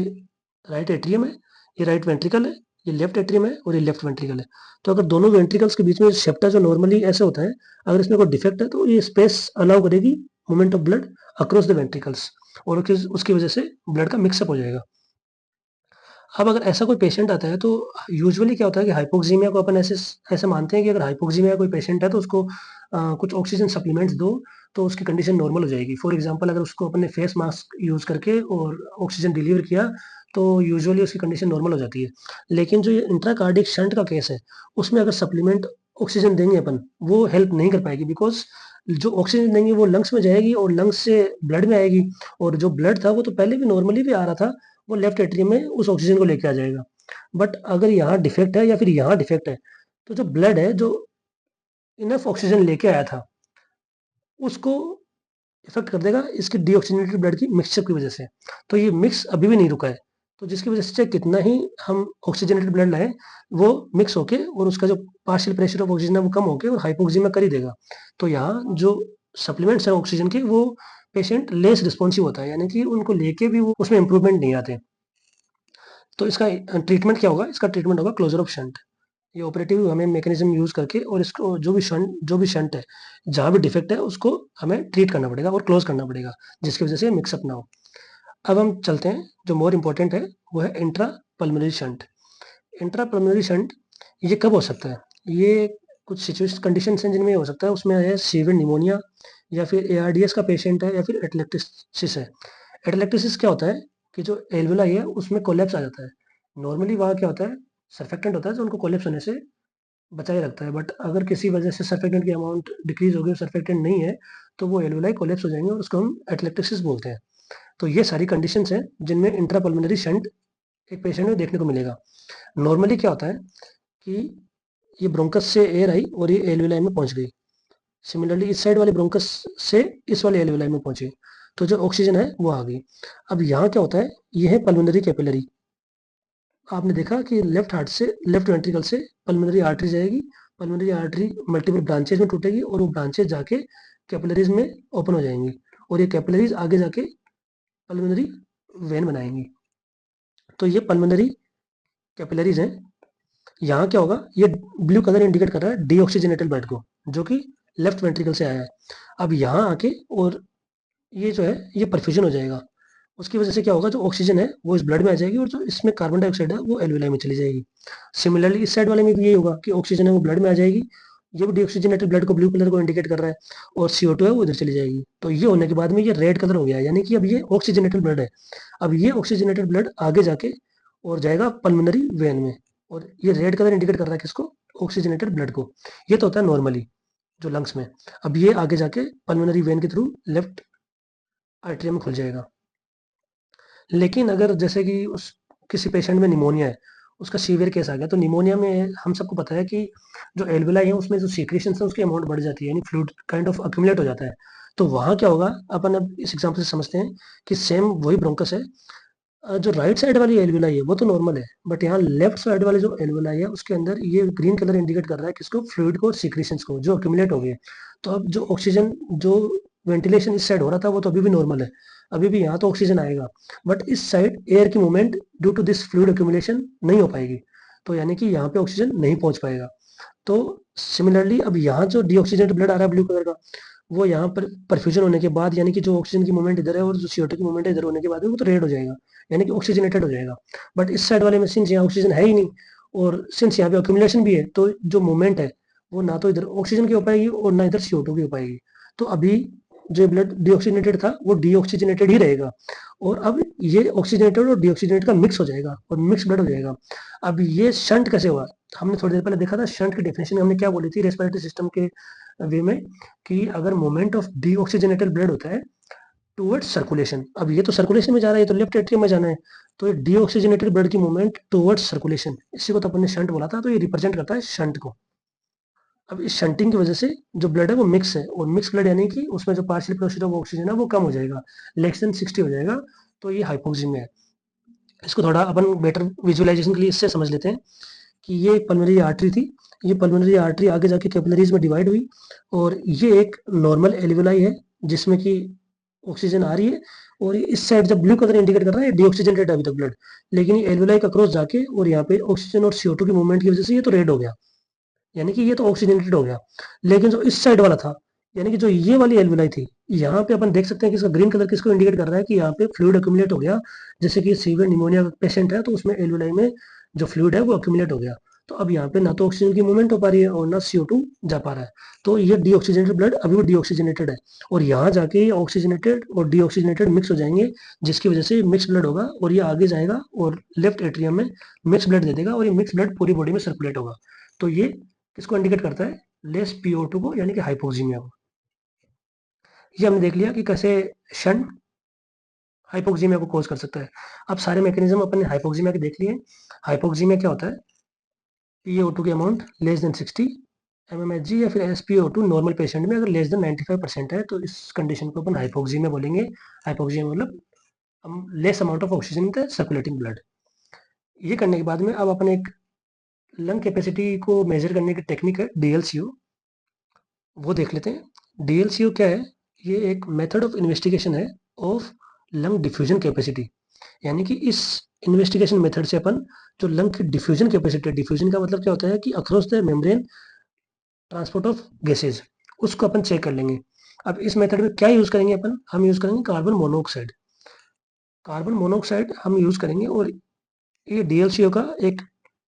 राइट एट्रियम है, ये राइट वेंट्रिकल है, ये लेफ्ट एट्रियम है और ये लेफ्ट वेंट्रिकल है। तो अगर दोनों वेंट्रिकल्स के बीच में सेप्टा जो नॉर्मली ऐसे होता है, अगर इसमें कोई डिफेक्ट है तो ये स्पेस अलाउ करेगी movement of blood across the ventricles, और उसकी वजह से ब्लड का मिक्सअप हो जाएगा। अब अगर ऐसा कोई पेशेंट आता है तो यूजुअली क्या होता है कि हाइपोक्सीमिया को अपन ऐसे ऐसे मानते हैं कि अगर हाइपोक्सीमिया कोई पेशेंट है तो उसको कुछ ऑक्सीजन सप्लीमेंट्स दो तो उसकी कंडीशन नॉर्मल हो जाएगी। फॉर एग्जांपल अगर उसको अपने फेस मास्क यूज करके और ऑक्सीजन डिलीवर किया तो यूजुअली उसकी कंडीशन नॉर्मल हो जाती है। लेकिन जो ये इंट्राकार्डिक शंट का केस है उसमें अगर सप्लीमेंट ऑक्सीजन देंगे अपन, वो हेल्प नहीं कर पाएगी, बिकॉज जो ऑक्सीजन देंगे वो लंग्स में जाएगी और लंग्स से ब्लड में आएगी, और जो ब्लड था वो तो पहले भी नॉर्मली भी आ रहा था, वो लेफ्ट एट्रियम में उस ऑक्सीजन को लेके आ जाएगा। बट अगर यहाँ डिफेक्ट है या फिर यहाँ डिफेक्ट है तो जो ब्लड है जो इनफ ऑक्सीजन लेके आया था, उसको इफ़ेक्ट कर देगा इसकी डीऑक्सीजनेटेड ब्लड की मिक्सचर की वजह से। तो ये मिक्स अभी भी नहीं रुका है। तो जिसकी वजह से चाहे कितना ही हम ऑक्सीजनेटेड ब्लड लाएँ, वो मिक्स होके और उसका जो पार्शियल प्रेशर ऑफ ऑक्सीजन है वो कम होके और हाइपोक्सीमिया कर ही देगा। तो यहाँ जो सप्लीमेंट्स हैं ऑक्सीजन के, वो पेशेंट लेस रिस्पॉन्सिव होता है, यानी कि उनको लेके भी वो उसमें इम्प्रूवमेंट नहीं आते। तो इसका ट्रीटमेंट क्या होगा? इसका ट्रीटमेंट होगा क्लोज़र ऑफ शंट। ये ऑपरेटिव हमें मैकेनिज़्म यूज़ करके और इसको जो भी शंट है, जहाँ भी डिफेक्ट है उसको हमें ट्रीट करना पड़ेगा और क्लोज़ करना पड़ेगा, जिसकी वजह से मिक्सअप ना हो। अब हम चलते हैं, जो मोर इम्पोर्टेंट है वो है intra pulmonary shunt. Intra pulmonary shunt ये कब हो सकता है? ये कुछ सिचुएशन कंडीशंस हैं जिनमें ये हो सकता है, उसमें है सीवियर निमोनिया, या फिर एआरडीएस का पेशेंट है, या फिर एटेलेक्टिसिस है। एटेलेक्टिसिस क्या होता है कि जो एल्वेलाई है उसमें कोलैप्स आ जाता है। नॉर्मली वहाँ क्या होता है, सर्फेक्टेंट होता है जो उनको कोलैप्स होने से बचाए रखता है, बट अगर किसी वजह से सर्फेक्टेंट की अमाउंट डिक्रीज़ हो गई और सर्फेक्टेंट नहीं है, तो वो एल्वेलाई कोलैप्स हो जाएँगे और उसको हम एटेलेक्टिसिस बोलते हैं। तो ये सारी कंडीशंस हैं जिनमें इंट्रापल्मोनरी शंट एक पेशेंट में देखने को मिलेगा। नॉर्मली क्या होता है कि ये ब्रोंकस से एयर आई और ये एल्वेलाई में पहुंच गई। सिमिलरली इस साइड वाले ब्रोंकस से इस वाले एल्वेलाई में पहुंची, तो जो ऑक्सीजन है वो आ गई। अब यहाँ क्या होता है, ये है पल्मोनरी कैपिलरी। आपने देखा कि लेफ्ट हार्ट से, लेफ्ट वेंट्रिकल से पल्मोनरी आर्टरी जाएगी, पल्मोनरी आर्टरी मल्टीपल ब्रांचेज में टूटेगी और वो ब्रांचेज जाके कैपिलरीज में ओपन हो जाएंगी और ये कैपिलरीज आगे जाके पल्मोनरी वेन बनाएंगी। तो ये पल्मोनरी कैपिलरीज हैं। यहाँ क्या होगा, ये ब्लू कलर इंडिकेट कर रहा है डीऑक्सीजनेटेड ब्लड को, जो कि लेफ्ट वेंट्रिकल से आया है। अब यहाँ आके और ये जो है ये परफ्यूजन हो जाएगा। उसकी वजह से क्या होगा, जो ऑक्सीजन है वो इस ब्लड में आ जाएगी और जो इसमें कार्बन डाइऑक्साइड है वो एल्वेलाई में चली जाएगी। सिमिलरली इस साइड वाले में भी यही होगा कि ऑक्सीजन है वो ब्लड में आ जाएगी, ये भी डीऑक्सीजनेटेड ब्लड को ब्लू कलर को इंडिकेट कर रहा है, और CO2 है वो इधर चली जाएगी। तो ये होने के बाद में ये रेड कलर हो गया है, यानी कि अब ये ऑक्सीजनेटेड ब्लड है। अब ये ऑक्सीजनेटेड ब्लड आगे जाके और जाएगा पल्मोनरी वेन में, और ये रेड कलर इंडिकेट कर रहा है किसको? ऑक्सीजनेटेड ब्लड को। ये तो होता है नॉर्मली जो लंग्स में। अब ये आगे जाके पल्मोनरी वेन के थ्रू लेफ्ट आर्टरी में खुल जाएगा। लेकिन अगर जैसे कि उस किसी पेशेंट में निमोनिया है, उसका सीवियर केस आ गया, तो निमोनिया में हम सबको पता है कि जो एल्वेलाई है उसमें जो सीक्रेशंस है उसकी अमाउंट बढ़ जाती है, यानी फ्लूइड काइंड ऑफ अक्यूमुलेट हो जाता है। तो वहाँ क्या होगा, अपन अब इस एग्जांपल से समझते हैं कि सेम वही ब्रोंकस है। जो राइट साइड वाली एल्वेलाई है वो तो नॉर्मल है, बट यहाँ लेफ्ट साइड वाले जो एल्वेलाई है उसके अंदर ये ग्रीन कलर इंडिकेट कर रहा है किसको? फ्लूइड को और सीक्रेशंस को, जो अक्यूमुलेट हो गए। तो अब जो ऑक्सीजन, जो वेंटिलेशन इस साइड हो रहा था वो तो अभी भी नॉर्मल है, अभी भी यहाँ तो ऑक्सीजन आएगा, बट इस साइड एयर की movement due to this fluid accumulation नहीं हो पाएगी, तो यानी कि यहाँ पे ऑक्सीजन नहीं पहुंच पाएगा। तो सिमिलरली अब यहाँ जो डीऑक्सीजनेटेड ब्लड आ रहा है ब्लू कलर का, वो यहाँ पर परफ्यूजन होने के बाद, यानी कि जो ऑक्सीजन की मूवमेंट इधर है और जो CO2 की मूवमेंट है इधर होने के बाद में, वो तो रेड हो जाएगा, यानी कि ऑक्सीजनेटेड हो जाएगा। बट इस साइड वाले में सिंस यहाँ ऑक्सीजन है ही नहीं और सिंस यहाँ पे अक्यूमुलेशन भी है, तो जो मूवमेंट है वो ना तो इधर ऑक्सीजन की हो पाएगी और ना इधर CO2 की हो पाएगी। तो अभी जो ब्लड डीऑक्सीजनेटेड था वो डीऑक्सीजनेटेड ही रहेगा, और अब ये ऑक्सीजनेटेड और डीऑक्सीजनेटेड का मिक्स हो जाएगा और मिक्स ब्लड हो जाएगा। अब ये शंट कैसे हुआ? हमने थोड़ी देर पहले देखा था शंट की डेफिनेशन में हमने क्या बोली थी रेस्पिरेटरी सिस्टम के वे में, कि अगर मोमेंट ऑफ डीऑक्सीजनेटेड ब्लड होता है टुवर्ड्स सर्कुलेशन, अब ये तो सर्कुलेशन में जा रहा है, ये तो लेफ्ट एट्रियम में जाना है, तो ये डीऑक्सीजनेटेड ब्लड की मूवमेंट टुवर्ड्स सर्कुलेशन, इसी को तो अपन ने शंट बोला था, तो ये रिप्रेजेंट करता है शंट को। अब इस शंटिंग की वजह से जो ब्लड है वो मिक्स है, और मिक्स ब्लड यानी कि उसमें जो पार्शियल प्रेशर ऑफ ऑक्सीजन है वो कम हो जाएगा, लेस देन 60 हो जाएगा, तो ये हाइपोक्सीमिया है। इसको थोड़ा अपन बेटर विजुअलाइजेशन के लिए इससे समझ लेते हैं कि ये पल्मोनरी आर्टरी थी, ये पल्मोनरी आर्टरी आगे जाके कैपिलरीज में डिवाइड हुई, और ये एक नॉर्मल एल्वेलाई है जिसमें कि ऑक्सीजन आ रही है, और इस साइड जब ब्लू कलर इंडिकेट कर रहा है डीऑक्सीजनेटेड अभी तक ब्लड, लेकिन ये एल्वेलाई का क्रॉस जाके और यहाँ पे ऑक्सीजन और CO2 की मूवमेंट की वजह से ये तो रेड हो गया, यानी कि ये तो ऑक्सीजनेटेड हो गया। लेकिन जो इस साइड वाला था, यानी कि जो ये वाली एल्वेलाई थी, यहाँ पे अपन देख सकते हैं कि इसका ग्रीन कलर किसको इंडिकेट कर रहा है कि यहाँ पे फ्लूइड अक्यूमुलेट हो गया, जैसे कि सीवियर निमोनिया का पेशेंट है तो उसमें एल्वेलाई में जो फ्लूइड है वो अक्यूमुलेट हो गया। तो अब यहाँ पे ना तो ऑक्सीजन की मूवमेंट हो पा रही है और ना CO2 जा पा रहा है, तो ये डीऑक्सीजनेटेड ब्लड अभी भी डीऑक्सीजनेटेड है, और यहाँ जाके ये ऑक्सीजनेटेड और डीऑक्सीजनेटेड मिक्स हो जाएंगे, जिसकी वजह से मिक्स ब्लड होगा और ये आगे जाएगा और लेफ्ट एट्रियम में मिक्स ब्लड दे देगा, और ये मिक्स ब्लड पूरी बॉडी में सर्कुलेट होगा। तो ये किसको इंडिकेट करता है? लेस PO2 को, यानी कि हाइपोक्सीमिया को। ये हमने देख लिया कि कैसे शंट हाइपोक्सीमिया को कॉज कर सकता है। अब सारे मैकेनिज्म अपन ने हाइपोक्सीमिया के देख लिए। हाइपोक्सीमिया क्या होता है? PaO2 की अमाउंट लेस देन 60, MMHg या फिर SpO2 नॉर्मल पेशेंट में अगर लेस देन 95% है तो इस कंडीशन को अपन हाइपोक्सीमिया बोलेंगे। हाइपोक्सीमिया मतलब less amount of oxygen in the circulating blood. ये करने के बाद में अब अपन एक लंग कैपेसिटी को मेजर करने की टेक्निक है DLCO, वो देख लेते हैं। DLCO क्या है? ये एक मेथड ऑफ इन्वेस्टिगेशन है ऑफ लंग डिफ्यूजन कैपेसिटी। यानी कि इस इन्वेस्टिगेशन मेथड से अपन जो लंग की डिफ्यूजन कैपेसिटी है, डिफ्यूजन का मतलब क्या होता है कि across the membrane transport of gases, उसको अपन चेक कर लेंगे। अब इस मेथड में क्या यूज करेंगे अपन? हम यूज करेंगे कार्बन मोनोऑक्साइड। कार्बन मोनोऑक्साइड हम यूज करेंगे और ये DLCO का एक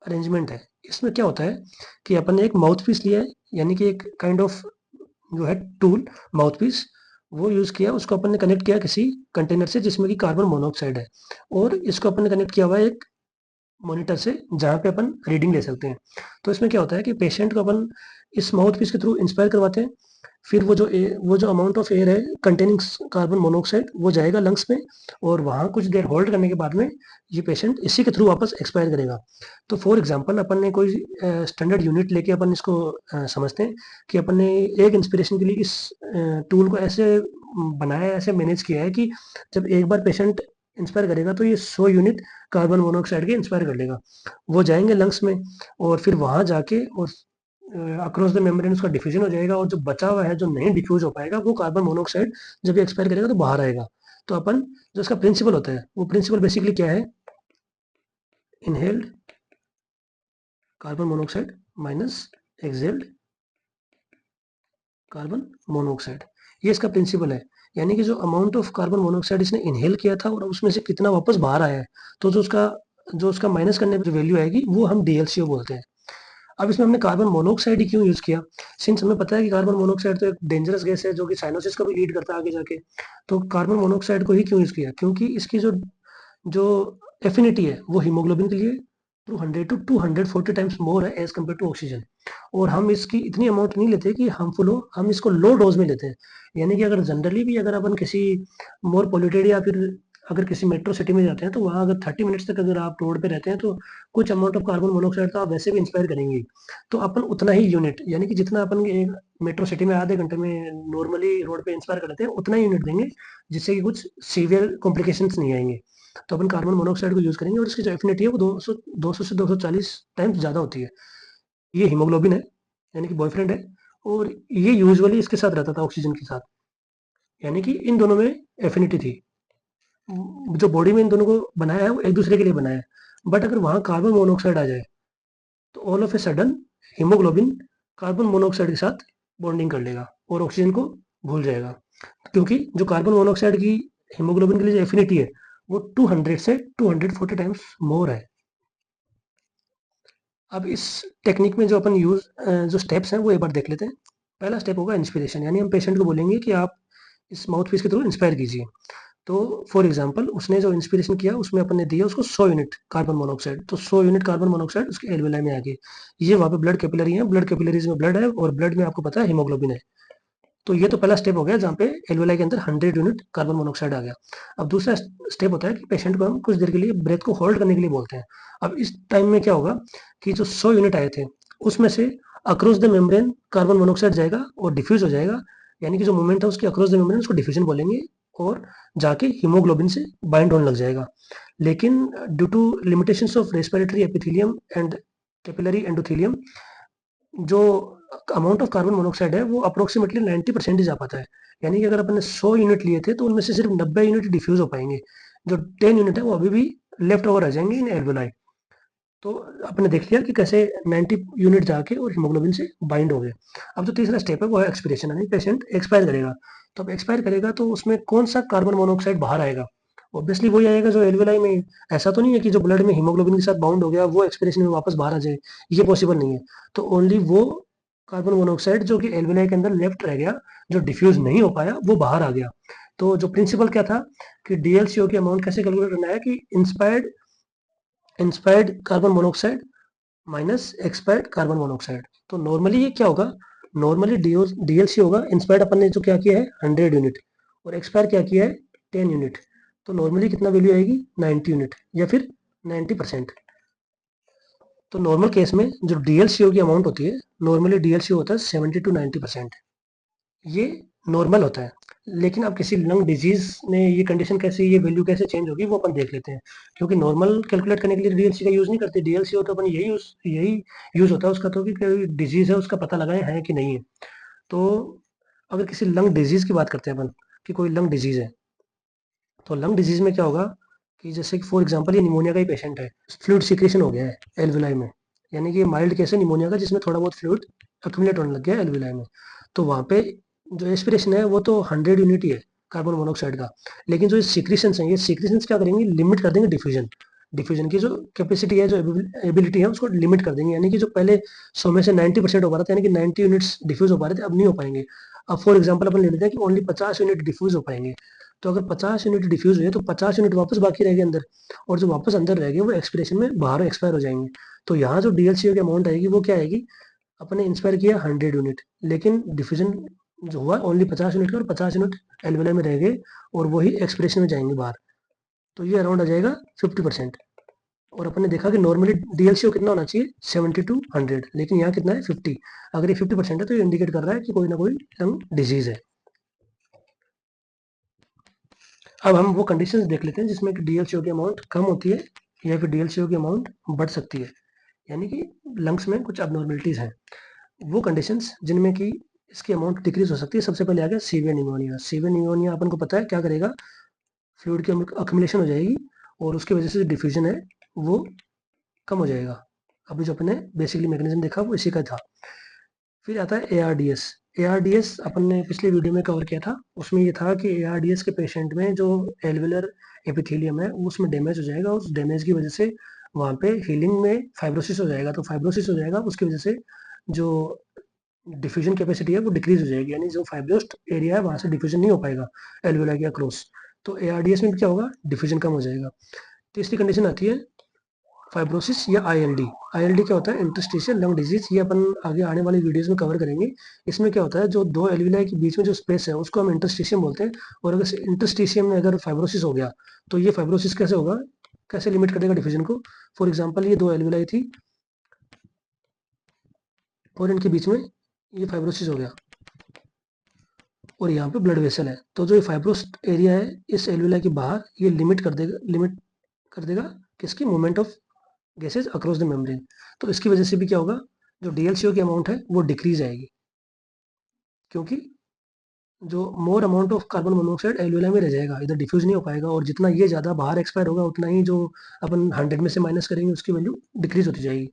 अरेंजमेंट है। इसमें क्या होता है कि अपन ने एक माउथ पीस लिया है, यानी कि एक काइंड ऑफ जो है टूल, माउथ पीस, वो यूज किया, उसको अपन ने कनेक्ट किया किसी कंटेनर से जिसमें कि कार्बन मोनोऑक्साइड है, और इसको अपन ने कनेक्ट किया हुआ है एक मॉनिटर से जहाँ पे अपन रीडिंग ले सकते हैं। तो इसमें क्या होता है कि पेशेंट को अपन इस माउथ पीस के थ्रू इंस्पायर करवाते हैं, फिर वो जो अमाउंट ऑफ एयर है कंटेनिंग कार्बन मोनोऑक्साइड वो जाएगा लंग्स में, और वहाँ कुछ देर होल्ड करने के बाद में ये पेशेंट इसी के थ्रू वापस एक्सपायर करेगा। तो फॉर एग्जांपल अपन ने कोई स्टैंडर्ड यूनिट लेके अपन इसको समझते हैं कि अपन ने एक इंस्पिरेशन के लिए इस टूल को ऐसे बनाया है, ऐसे मैनेज किया है कि जब एक बार पेशेंट इंस्पायर करेगा तो ये 100 यूनिट कार्बन मोनोऑक्साइड के इंस्पायर कर लेगा। वो जाएंगे लंग्स में, और फिर वहाँ जाके और अक्रॉस द मेम्ब्रेन उसका डिफ्यूजन हो जाएगा, और जो बचा हुआ है जो नहीं डिफ्यूज हो पाएगा वो कार्बन मोनोऑक्साइड जब ये एक्सपायर करेगा तो बाहर आएगा। तो अपन जो इसका प्रिंसिपल होता है वो प्रिंसिपल बेसिकली क्या है? Inhaled carbon monoxide minus exhaled carbon monoxide, ये इसका प्रिंसिपल है। यानी कि जो अमाउंट ऑफ कार्बन मोनोऑक्साइड इसने इनहेल किया था और उसमें से कितना वापस बाहर आया है, तो जो उसका माइनस करने पर जो वैल्यू आएगी वो हम DLCO बोलते हैं। अब इसमें हमने कार्बन मोनोऑक्साइड ही क्यों यूज किया? सिंस हमें पता है कि कार्बन मोनोऑक्साइड तो एक डेंजरस गैस है जो कि साइनोसिस को भी लीड करता है आगे जाके। तो कार्बन मोनोऑक्साइड को ही क्यों यूज किया? क्योंकि इसकी जो जो एफिनिटी है वो हीमोग्लोबिन के लिए 200 टू 240 टाइम्स मोर है एज कम्पेयर टू ऑक्सीजन। और हम इसकी इतनी अमाउंट नहीं लेते कि हार्मफुल हो, हम इसको लो डोज में लेते हैं। यानी कि अगर जनरली भी अगर अपन किसी मोर पोल्यूटेड या फिर अगर किसी मेट्रो सिटी में जाते हैं तो वहाँ अगर 30 मिनट्स तक अगर आप रोड पे रहते हैं तो कुछ अमाउंट ऑफ कार्बन मोनोऑक्साइड तो आप वैसे भी इंस्पायर करेंगे। तो अपन उतना ही यूनिट, यानी कि जितना अपन एक मेट्रो सिटी में आधे घंटे में नॉर्मली रोड पे इंस्पायर करते हैं उतना ही यूनिट देंगे, जिससे कि कुछ सीवियर कॉम्प्लिकेशंस नहीं आएंगे। तो अपन कार्बन मोनोऑक्साइड को यूज करेंगे और इसकी जो एफिनिटी है वो 200 से 240 टाइम्स ज़्यादा होती है। ये हीमोग्लोबिन है, यानी कि बॉयफ्रेंड है, और ये यूजुअली इसके साथ रहता था ऑक्सीजन के साथ। यानी कि इन दोनों में एफिनिटी थी। जो बॉडी में इन दोनों को बनाया है वो एक दूसरे के लिए बनाया है। बट अगर वहाँ कार्बन मोनोऑक्साइड आ जाए तो all of a sudden haemoglobin carbon monoxide के साथ बॉन्डिंग कर लेगा और ऑक्सीजन को भूल जाएगा, क्योंकि जो कार्बन मोनोऑक्साइड की हीमोग्लोबिन के लिए जो एफिनिटी है वो 200 से 240 टाइम्स मोर है। अब इस टेक्निक में जो अपन जो स्टेप्स हैं वो एक बार देख लेते हैं। पहला स्टेप होगा इंस्पिरेशन, यानी हम पेशेंट को बोलेंगे कि आप इस माउथ पीस के थ्रू इंस्पायर कीजिए। तो फॉर एग्जांपल उसने जो इंस्पिरेशन किया उसमें अपन ने दिया उसको 100 यूनिट कार्बन मोनोऑक्साइड, तो 100 यूनिट कार्बन मोनोऑक्साइड उसके एल्वेलाई में आ गई। ये वहाँ पे ब्लड कैपिलरी है, ब्लड कैपिलरीज में ब्लड है और ब्लड में आपको पता है हीमोग्लोबिन है। तो ये तो पहला स्टेप हो गया जहाँ पे एल्वेलाई के अंदर 100 यूनिट कार्बन मोनोऑक्साइड आ गया। अब दूसरा स्टेप होता है कि पेशेंट को हम कुछ देर के लिए ब्रेथ को होल्ड करने के लिए बोलते हैं। अब इस टाइम में क्या होगा कि जो 100 यूनिट आए थे उसमें से across the membrane carbon monoxide जाएगा और डिफ्यूज हो जाएगा, यानी कि जो मूवमेंट है उसकी अक्रॉस द मेम्ब्रेन उसको डिफ्यूजन बोलेंगे, और जाके हीमोग्लोबिन से बाइंड होने लग जाएगा। लेकिन due to limitations of respiratory epithelium and capillary endothelium, जो अमाउंट ऑफ कार्बन मोनोऑक्साइड है वो अप्रोक्सीमेटली 90% ही जा पाता है। यानी कि अगर अपन ने 100 यूनिट लिए थे तो उनमें से सिर्फ 90 यूनिट डिफ्यूज हो पाएंगे। जो 10 यूनिट है वो अभी भी लेफ्ट ओवर रह जाएंगे इन एल्वेलाई। तो आपने देख लिया कि कैसे 90 यूनिट जाके और हीमोग्लोबिन से बाइंड हो गए। अब जो तीसरा स्टेप है वो है एक्सपिरेशन, यानी पेशेंट एक्सपायर करेगा। तो अब एक्सपायर करेगा तो उसमें कौन सा कार्बन मोनोऑक्साइड बाहर आएगा? ऑब्वियसली वही आएगा जो एल्वेलाई में। ऐसा तो नहीं है कि जो ब्लड में हीमोग्लोबिन के साथ बाउंड हो गया वो एक्सपिरेशन में वापस बाहर आ जाए, ये पॉसिबल नहीं है। तो ओनली वो कार्बन मोनोऑक्साइड जो कि एल्वेलाई के अंदर लेफ्ट रह गया, जो डिफ्यूज नहीं हो पाया, वो बाहर आ गया। तो जो प्रिंसिपल क्या था कि DLCO की अमाउंट कैसे कैलकुलेट करना है कि inspired inspired carbon monoxide minus expired carbon monoxide. तो नॉर्मली ये क्या होगा? नॉर्मली DLC होगा इंस्पायर्ड अपन ने जो क्या किया है 100 यूनिट, और एक्सपायर क्या किया है 10 यूनिट। तो नॉर्मली कितना वैल्यू आएगी 90 यूनिट या फिर 90%। तो नॉर्मल केस में जो डीएलसीओ की अमाउंट होती है, नॉर्मली डीएलसीओ होता है 70 to 90%। ये नॉर्मल होता है। लेकिन अब किसी लंग डिजीज में ये कंडीशन कैसे, ये वैल्यू कैसे चेंज होगी वो अपन देख लेते हैं। क्योंकि नॉर्मल कैलकुलेट करने के लिए डीएलसी का यूज नहीं करते, डीएलसीओ तो अपन यही यूज होता है उसका, तो कि कोई डिजीज है उसका पता लगाए है कि नहीं है। तो अगर किसी लंग डिजीज की बात करते हैं अपन, कि कोई लंग डिजीज है, तो लंग डिजीज में क्या होगा कि जैसे कि फॉर एग्जांपल ये निमोनिया का ही पेशेंट है, फ्लूइड सीक्रेशन हो गया है एल्विलाई में, यानी कि माइल्ड केस है निमोनिया का जिसमें थोड़ा बहुत फ्लूइड अक्यूमुलेट होने लग गया है एल्विलाई में। तो वहाँ पे जो एस्पिरेशन है वो तो 100 यूनिट ही है कार्बन मोनोऑक्साइड का। लेकिन जो सीक्रेशंस हैं, ये सीक्रेशंस क्या करेंगे, लिमिट कर देंगे डिफ्यूजन। डिफ्यूजन की जो कैपेसिटी है, जो एबिलिटी है, उसको लिमिट कर देंगे। यानी कि जो पहले 100 में से 90% हो पा रहा था, यानी कि 90 यूनिट्स डिफ्यूज हो पा रहे थे, अब नहीं हो पाएंगे। अब फॉर एग्जाम्पल अपन ले लेते हैं कि ओनली 50 यूनिट डिफ्यूज हो पाएंगे। तो अगर 50 यूनिट डिफ्यूज हुए तो 50 यूनिट वापस बाकी रह गए अंदर, और जो वापस अंदर रह गए वो एक्सपिरेशन में बाहर एक्सपायर हो जाएंगे। तो यहाँ जो डीएलसीओ की अमाउंट आएगी वो क्या आएगी, अपने इंस्पायर किया 100 यूनिट, लेकिन डिफ्यूजन जो हुआ ओनली 50 यूनिट का, और 50 यूनिट एलवेला में रह गए और वही एक्सप्रेशन में जाएंगे बाहर। तो ये अराउंड आ जाएगा 50%। और अपन ने देखा कि नॉर्मली डीएलसीओ कितना होना चाहिए, 70 to 100, लेकिन यहाँ कितना है 50। अगर ये 50% है तो ये इंडिकेट कर रहा है कि कोई ना कोई लंग डिजीज है। अब हम वो कंडीशंस देख लेते हैं जिसमें कि डीएलसीओ की अमाउंट कम होती है या फिर डीएलसीओ की अमाउंट बढ़ सकती है, यानी कि लंग्स में कुछ अबनॉर्मलिटीज हैं। वो कंडीशंस जिनमें कि इसकी अमाउंट डिक्रीज हो सकती है, सबसे पहले आ गया सीवियर निमोनिया। सीवियर निमोनिया अपन को पता है क्या करेगा, फ्लूइड की अक्यूमुलेशन हो जाएगी और उसकी वजह से जो डिफ्यूजन है वो कम हो जाएगा। अभी जो अपने बेसिकली मैकेनिज्म देखा वो इसी का था। फिर आता है एआरडीएस। एआरडीएस अपन ने पिछले वीडियो में कवर किया था, उसमें ये था कि एआरडीएस के पेशेंट में जो एल्वेलर एपिथेलियम है उसमें डैमेज हो जाएगा, उस डैमेज की वजह से वहाँ पे हीलिंग में फाइब्रोसिस हो जाएगा। तो फाइब्रोसिस हो जाएगा, उसकी वजह से जो डिफ्यूजन कैपेसिटी है वो डिक्रीज हो जाएगी, यानी जो फाइब्रोस्ट एरिया है वहाँ से डिफ्यूजन नहीं हो पाएगा एल्वेला के अक्रॉस। तो एआरडीएस में भी क्या होगा, डिफ्यूजन कम हो जाएगा। तीसरी कंडीशन आती है फाइब्रोसिस या आईएलडी। आईएलडी क्या होता है, इंटरस्टिशियल लंग डिजीज। ये अपन आगे आने वाली वीडियोस में कवर करेंगे। इसमें क्या होता है, जो दो एल्विलाई के बीच में जो स्पेस है उसको हम इंटरस्टिशियम बोलते हैं। और अगर इंटरस्टिशियम में अगर फाइब्रोसिस हो गया तो ये फाइब्रोसिस कैसे होगा, कैसे लिमिट कर देगा डिफिजन को। फॉर एग्जाम्पल ये दो एल्विलाई थी और इनके बीच में ये फाइब्रोसिस हो गया और यहाँ पे ब्लड वेसल है, तो जो ये फाइब्रोस एरिया है इस एल्विलाई के बाहर ये लिमिट कर देगा किसकी, movement of gases across the membrane. तो इसकी वजह से भी क्या होगा, जो डीएलसीओ की अमाउंट है वो डिक्रीज आएगी, क्योंकि जो more amount of carbon monoxide alveoli में रह जाएगा, इधर डिफ्यूज नहीं हो पाएगा। और जितना ये ज़्यादा बाहर एक्सपायर होगा उतना ही जो अपन 100 में से माइनस करेंगे उसकी वैल्यू डिक्रीज होती जाएगी।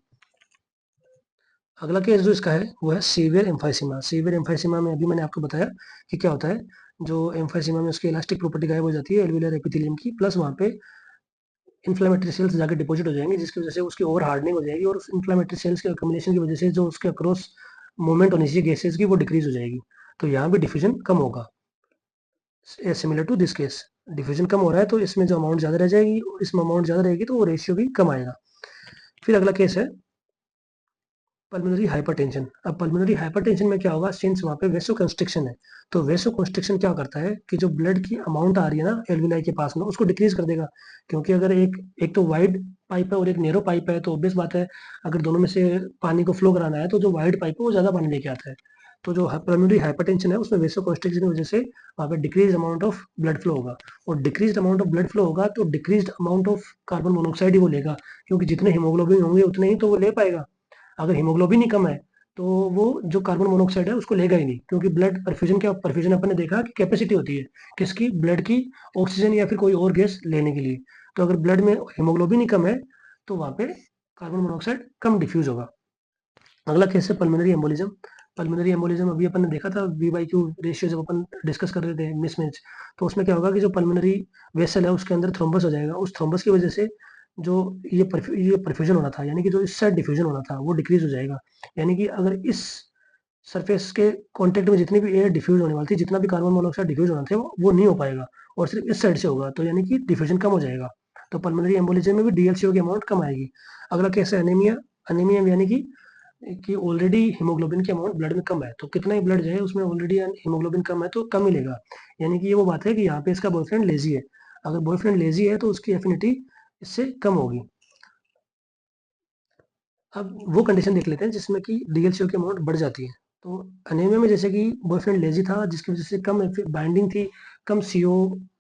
अगला केस जो इसका है वो है सीवियर एम्फाइसीमा। सीवियर एम्फाइसीमा में अभी मैंने आपको बताया कि क्या होता है, जो एम्फाइसीमा में उसकी इलास्टिक प्रॉपर्टी गायब हो जाती है एल्विलर एपिथेलियम की, प्लस वहाँ पे इन्फ्लेमेटरी सेल्स जाके डिपॉजिट हो जाएंगे, जिसकी वजह से उसकी ओवर हार्डनिंग हो जाएगी और उस इन्फ्लेमेटरी सेल्स के अकोमोडेशन की वजह से जो उसके अक्रॉस मूवमेंट होनी चाहिए गैसेज की वो डिक्रीज हो जाएगी। तो यहाँ भी डिफ्यूजन कम होगा। Similar to this case, diffusion कम हो रहा है तो इसमें जो अमाउंट ज़्यादा रह जाएगी, इसमें अमाउंट ज़्यादा रहेगी तो वो रेशियो भी कम आएगा। फिर अगला केस है पल्मोनरी हाइपरटेंशन। अब पल्मोनरी हाइपरटेंशन में क्या होगा, सिंस वहाँ पे वेसो कंस्ट्रिक्शन है, तो वेसो कंस्ट्रिक्शन क्या करता है कि जो ब्लड की अमाउंट आ रही है ना एल्विलाई के पास में उसको डिक्रीज कर देगा। क्योंकि अगर एक एक तो वाइड पाइप है और एक नैरो पाइप है, तो ऑब्वियस बात है अगर दोनों में से पानी को फ्लो कराना है तो जो वाइड पाइप है वो ज़्यादा पानी लेके आता है। तो जो पल्मोनरी हाइपरटेंशन है उसमें वेसो कंस्ट्रिक्शन की वजह से वहाँ पे decrease amount of blood flow होगा। और decrease amount of blood flow होगा तो decrease amount of carbon monoxide ही वो लेगा, क्योंकि जितने हीमोग्लोबिन होंगे उतने ही तो वो ले पाएगा। अगर हीमोग्लोबिन ही कम है तो वो जो कार्बन मोनोऑक्साइड है उसको लेगा ही नहीं, क्योंकि ब्लड परफ्यूजन, क्या परफ्यूजन अपन ने देखा कि कैपेसिटी होती है किसकी, ब्लड की, ऑक्सीजन या फिर कोई और गैस लेने के लिए। तो अगर ब्लड में हीमोग्लोबिन ही कम है तो वहाँ पे कार्बन मोनोऑक्साइड कम डिफ्यूज होगा। अगला केस है पल्मोनरी एम्बोलिज्म। पल्मोनरी एम्बोलिज्म अभी अपन ने देखा था V/Q रेशियो जब अपन डिस्कस कर रहे थे मिसमैच, तो उसमें क्या होगा कि जो पल्मोनरी वेसल है उसके अंदर थ्रोम्बस हो जाएगा। उस थ्रोम्बस की वजह से जो ये परफ्यूजन होना था, यानी कि जो इस साइड डिफ्यूजन होना था वो डिक्रीज हो जाएगा। यानी कि अगर इस सरफेस के कांटेक्ट में जितनी भी एयर डिफ्यूज होने वाली थी, जितना भी कार्बन मोनोऑक्साइड डिफ्यूज होना था वो नहीं हो पाएगा और सिर्फ इस साइड से होगा, तो यानी कि डिफ्यूजन कम हो जाएगा। तो पल्मोनरी एम्बोलिज्म में भी डीएलसीओ की अमाउंट कम आएगी। अगला केस है एनीमिया। एनीमिया यानी कि ऑलरेडी हीमोग्लोबिन की अमाउंट ब्लड में कम है, तो कितना ही ब्लड जाए उसमें ऑलरेडी हीमोग्लोबिन कम है तो कम ही लेगा। यानी कि ये वो बात है कि यहाँ पे इसका बॉयफ्रेंड लेजी है। अगर बॉयफ्रेंड लेजी है तो उसकी एफिनिटी इससे कम होगी। अब वो कंडीशन देख लेते हैं जिसमें कि डीएलसीओ की अमाउंट बढ़ जाती है। तो अनीमिया में जैसे कि बॉयफ्रेंड लेजी था जिसकी वजह से कम बाइंडिंग थी, कम सीओ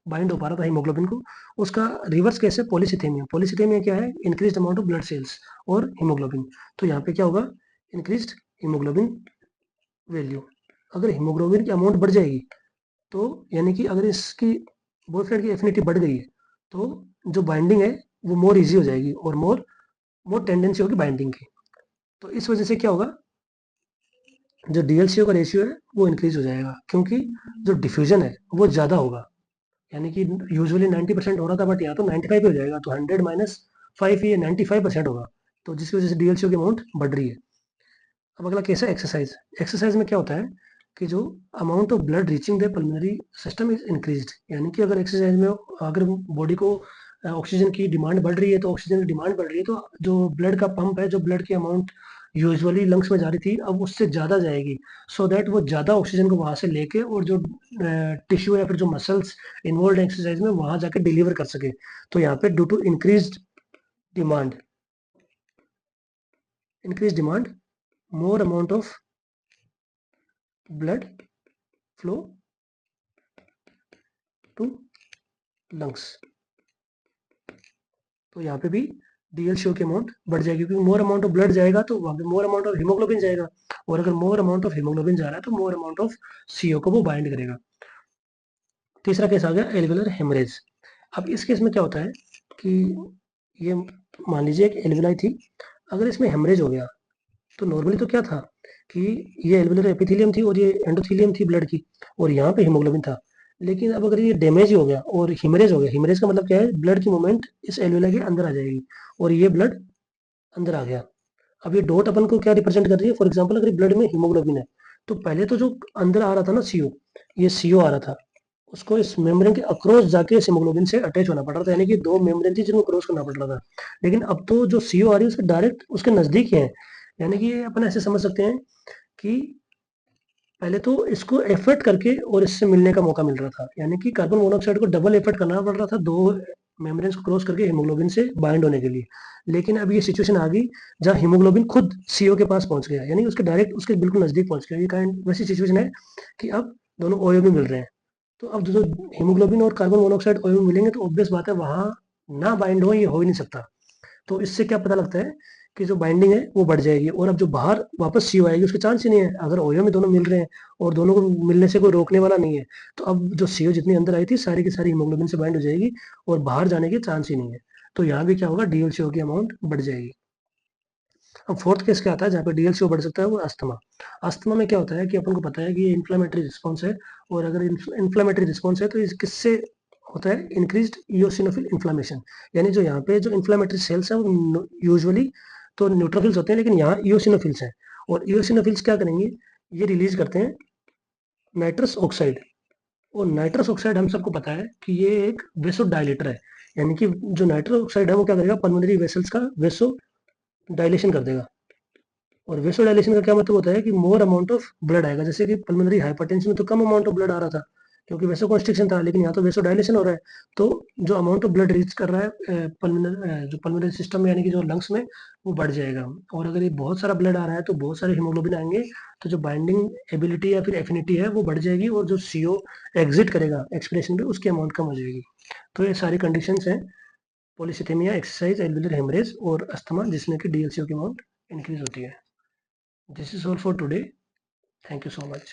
बाइंड हो पा रहा था हीमोग्लोबिन को, उसका रिवर्स केस है पॉलीसिथेमिया। पॉलीसिथेमिया क्या है? Increase amount of blood cells और हीमोग्लोबिन। तो यहाँ पे क्या होगा? Increase haemoglobin value. अगर हीमोग्लोबिन की अमाउंट बढ़ जाएगी तो यानी कि अगर इसकी बॉयफ्रेंड की एफिनिटी बढ़ गई है तो जो बाइंडिंग है वो मोर इजी हो जाएगी और मोर मोर टेंडेंसी होगी बाइंडिंग की। तो इस वजह से क्या होगा? जो डीएलसीओ का रेशियो है वो इंक्रीज हो जाएगा क्योंकि जो डिफ्यूजन है वो ज़्यादा होगा। यानी कि यूजुअली 90% हो रहा था बट यहाँ तो 95 हो जाएगा, तो 100 माइनस 5 ये 95% होगा। तो जिसकी वजह से डीएलसीओ की अमाउंट बढ़ रही है। अब अगला केस है एक्सरसाइज। एक्सरसाइज में क्या होता है कि जो amount of blood reaching the pulmonary system is increased. यानी कि अगर एक्सरसाइज में अगर बॉडी को ऑक्सीजन की डिमांड बढ़ रही है तो ऑक्सीजन की डिमांड बढ़ रही है तो जो ब्लड का पंप है, जो ब्लड की अमाउंट यूजुअली लंग्स में जा रही थी अब उससे ज़्यादा जाएगी, सो दैट वो ज़्यादा ऑक्सीजन को वहाँ से लेके और जो टिश्यू या फिर जो मसल्स इन्वॉल्व एक्सरसाइज में वहाँ जाके डिलीवर कर सके। तो यहाँ पे due to demand increase demand more amount of blood flow to lungs। तो यहाँ पे भी डीएलसीओ की अमाउंट बढ़ जाएगी क्योंकि मोर अमाउंट ऑफ ब्लड जाएगा तो वहाँ पे मोर अमाउंट ऑफ हीमोग्लोबिन जाएगा, और अगर मोर अमाउंट ऑफ हीमोग्लोबिन जा रहा है तो मोर अमाउंट ऑफ सीओ को वो बाइंड करेगा। तीसरा केस आ गया एल्वेलर हेमरेज। अब इस केस में क्या होता है कि ये मान लीजिए एक एल्वेलाई थी, अगर इसमें हेमरेज हो गया तो नॉर्मली तो क्या था कि ये एल्वेलर एपिथेलियम थी और ये एंडोथेलियम थी ब्लड की, और यहाँ पे हीमोग्लोबिन था। लेकिन अब अगर ये डैमेज हो गया और हिमरेज हो गया, हिमरेज का मतलब क्या है? ब्लड की मूवमेंट इस एल्वेला के अंदर आ जाएगी और ये ब्लड अंदर आ गया। अब ये डॉट अपन को क्या रिप्रेजेंट कर रही है? फॉर एग्जाम्पल अगर ब्लड में हीमोग्लोबिन है तो पहले तो जो अंदर आ रहा था ना सीओ, ये सीओ आ रहा था, उसको इस मेम्ब्रेन के अक्रॉस जाके इस हीमोग्लोबिन से अटैच होना पड़ रहा था, यानी कि दो मेम्ब्रेन थी जिनको क्रॉस करना पड़ रहा था। लेकिन अब तो जो सीओ आ रही है उसके डायरेक्ट उसके नजदीक ही है। यानी कि अपन ऐसे समझ सकते हैं कि पहले तो इसको एफर्ट करके और इससे मिलने का मौका मिल रहा था, यानी कि कार्बन मोनोऑक्साइड को डबल एफर्ट करना पड़ रहा था दो मेम्ब्रेन्स को क्रॉस करके हीमोग्लोबिन से बाइंड होने के लिए। लेकिन अब ये सिचुएशन आ गई जहाँ हीमोग्लोबिन खुद सीओ के पास पहुंच गया, यानी उसके डायरेक्ट उसके बिल्कुल नजदीक पहुंच गया। ये काइंड वैसी सिचुएशन है कि अब दोनों ओयो में मिल रहे हैं। तो अब जो हीमोग्लोबिन और कार्बन मोनोऑक्साइड ओयो में मिलेंगे तो ऑब्वियस बात है वहां ना बाइंड हो, ये हो ही नहीं सकता। तो इससे क्या पता लगता है कि जो बाइंडिंग है वो बढ़ जाएगी और अब जो बाहर वापस सीओ आएगी उसके चांस ही नहीं है। अगर ओयो में दोनों मिल रहे हैं और दोनों को मिलने से कोई रोकने वाला नहीं है तो अब जो सीओ जितनी अंदर आई थी सारी की सारी हीमोग्लोबिन से बाइंड हो जाएगी और बाहर जाने के चांस ही नहीं है। तो यहाँ भी क्या होगा? डीएलसीओ की अमाउंट बढ़ जाएगी। अब फोर्थ केस क्या आता है जहाँ पे डीएलसीओ बढ़ सकता है? वो अस्थमा। अस्थमा में क्या होता है कि अपन को पता है कि ये इन्फ्लामेटरी रिस्पॉन्स है, और अगर इन्फ्लामेटरी रिस्पॉन्स है तो इस किससे होता है? Increased eosinophil inflammation. यानी जो यहाँ पे जो इन्फ्लामेटरी सेल्स है वो यूजुअली तो न्यूट्रोफिल्स होते हैं, लेकिन यहाँ इयोसिनोफिल्स हैं। और इयोसिनोफिल्स क्या करेंगे? ये रिलीज करते हैं नाइट्रस ऑक्साइड। और नाइट्रस ऑक्साइड हम सबको पता है कि ये एक वेसो डायलेटर है। यानी कि जो नाइट्रस ऑक्साइड है वो क्या करेगा? पल्मोनरी वेसल्स का वेसो डायलेशन कर देगा। और वेसोडाइलेशन का क्या मतलब होता है कि मोर अमाउंट ऑफ ब्लड आएगा। जैसे कि पल्मोनरी हाइपरटेंशन में तो कम अमाउंट ऑफ ब्लड आ रहा था क्योंकि वेसो कॉन्स्ट्रिक्शन था, लेकिन यहाँ तो वेसोडाइलेशन हो रहा है। तो जो अमाउंट ऑफ ब्लड रीच कर रहा है जो पल्मोनरी सिस्टम में यानी कि जो लंग्स में, वो बढ़ जाएगा। और अगर ये बहुत सारा ब्लड आ रहा है तो बहुत सारे हीमोग्लोबिन आएंगे, तो जो बाइंडिंग एबिलिटी या फिर एफिनिटी है वो बढ़ जाएगी और जो सीओ एग्जिट करेगा एक्सप्रेशन पे उसकी अमाउंट कम हो जाएगी। तो ये सारी कंडीशंस हैं पॉलीसिथेमिया, एक्सरसाइज, एल्वेलर हेमरेज और अस्थमा जिसमें कि डीएलसीओ की अमाउंट इंक्रीज होती है। This is all for today. Thank you so much.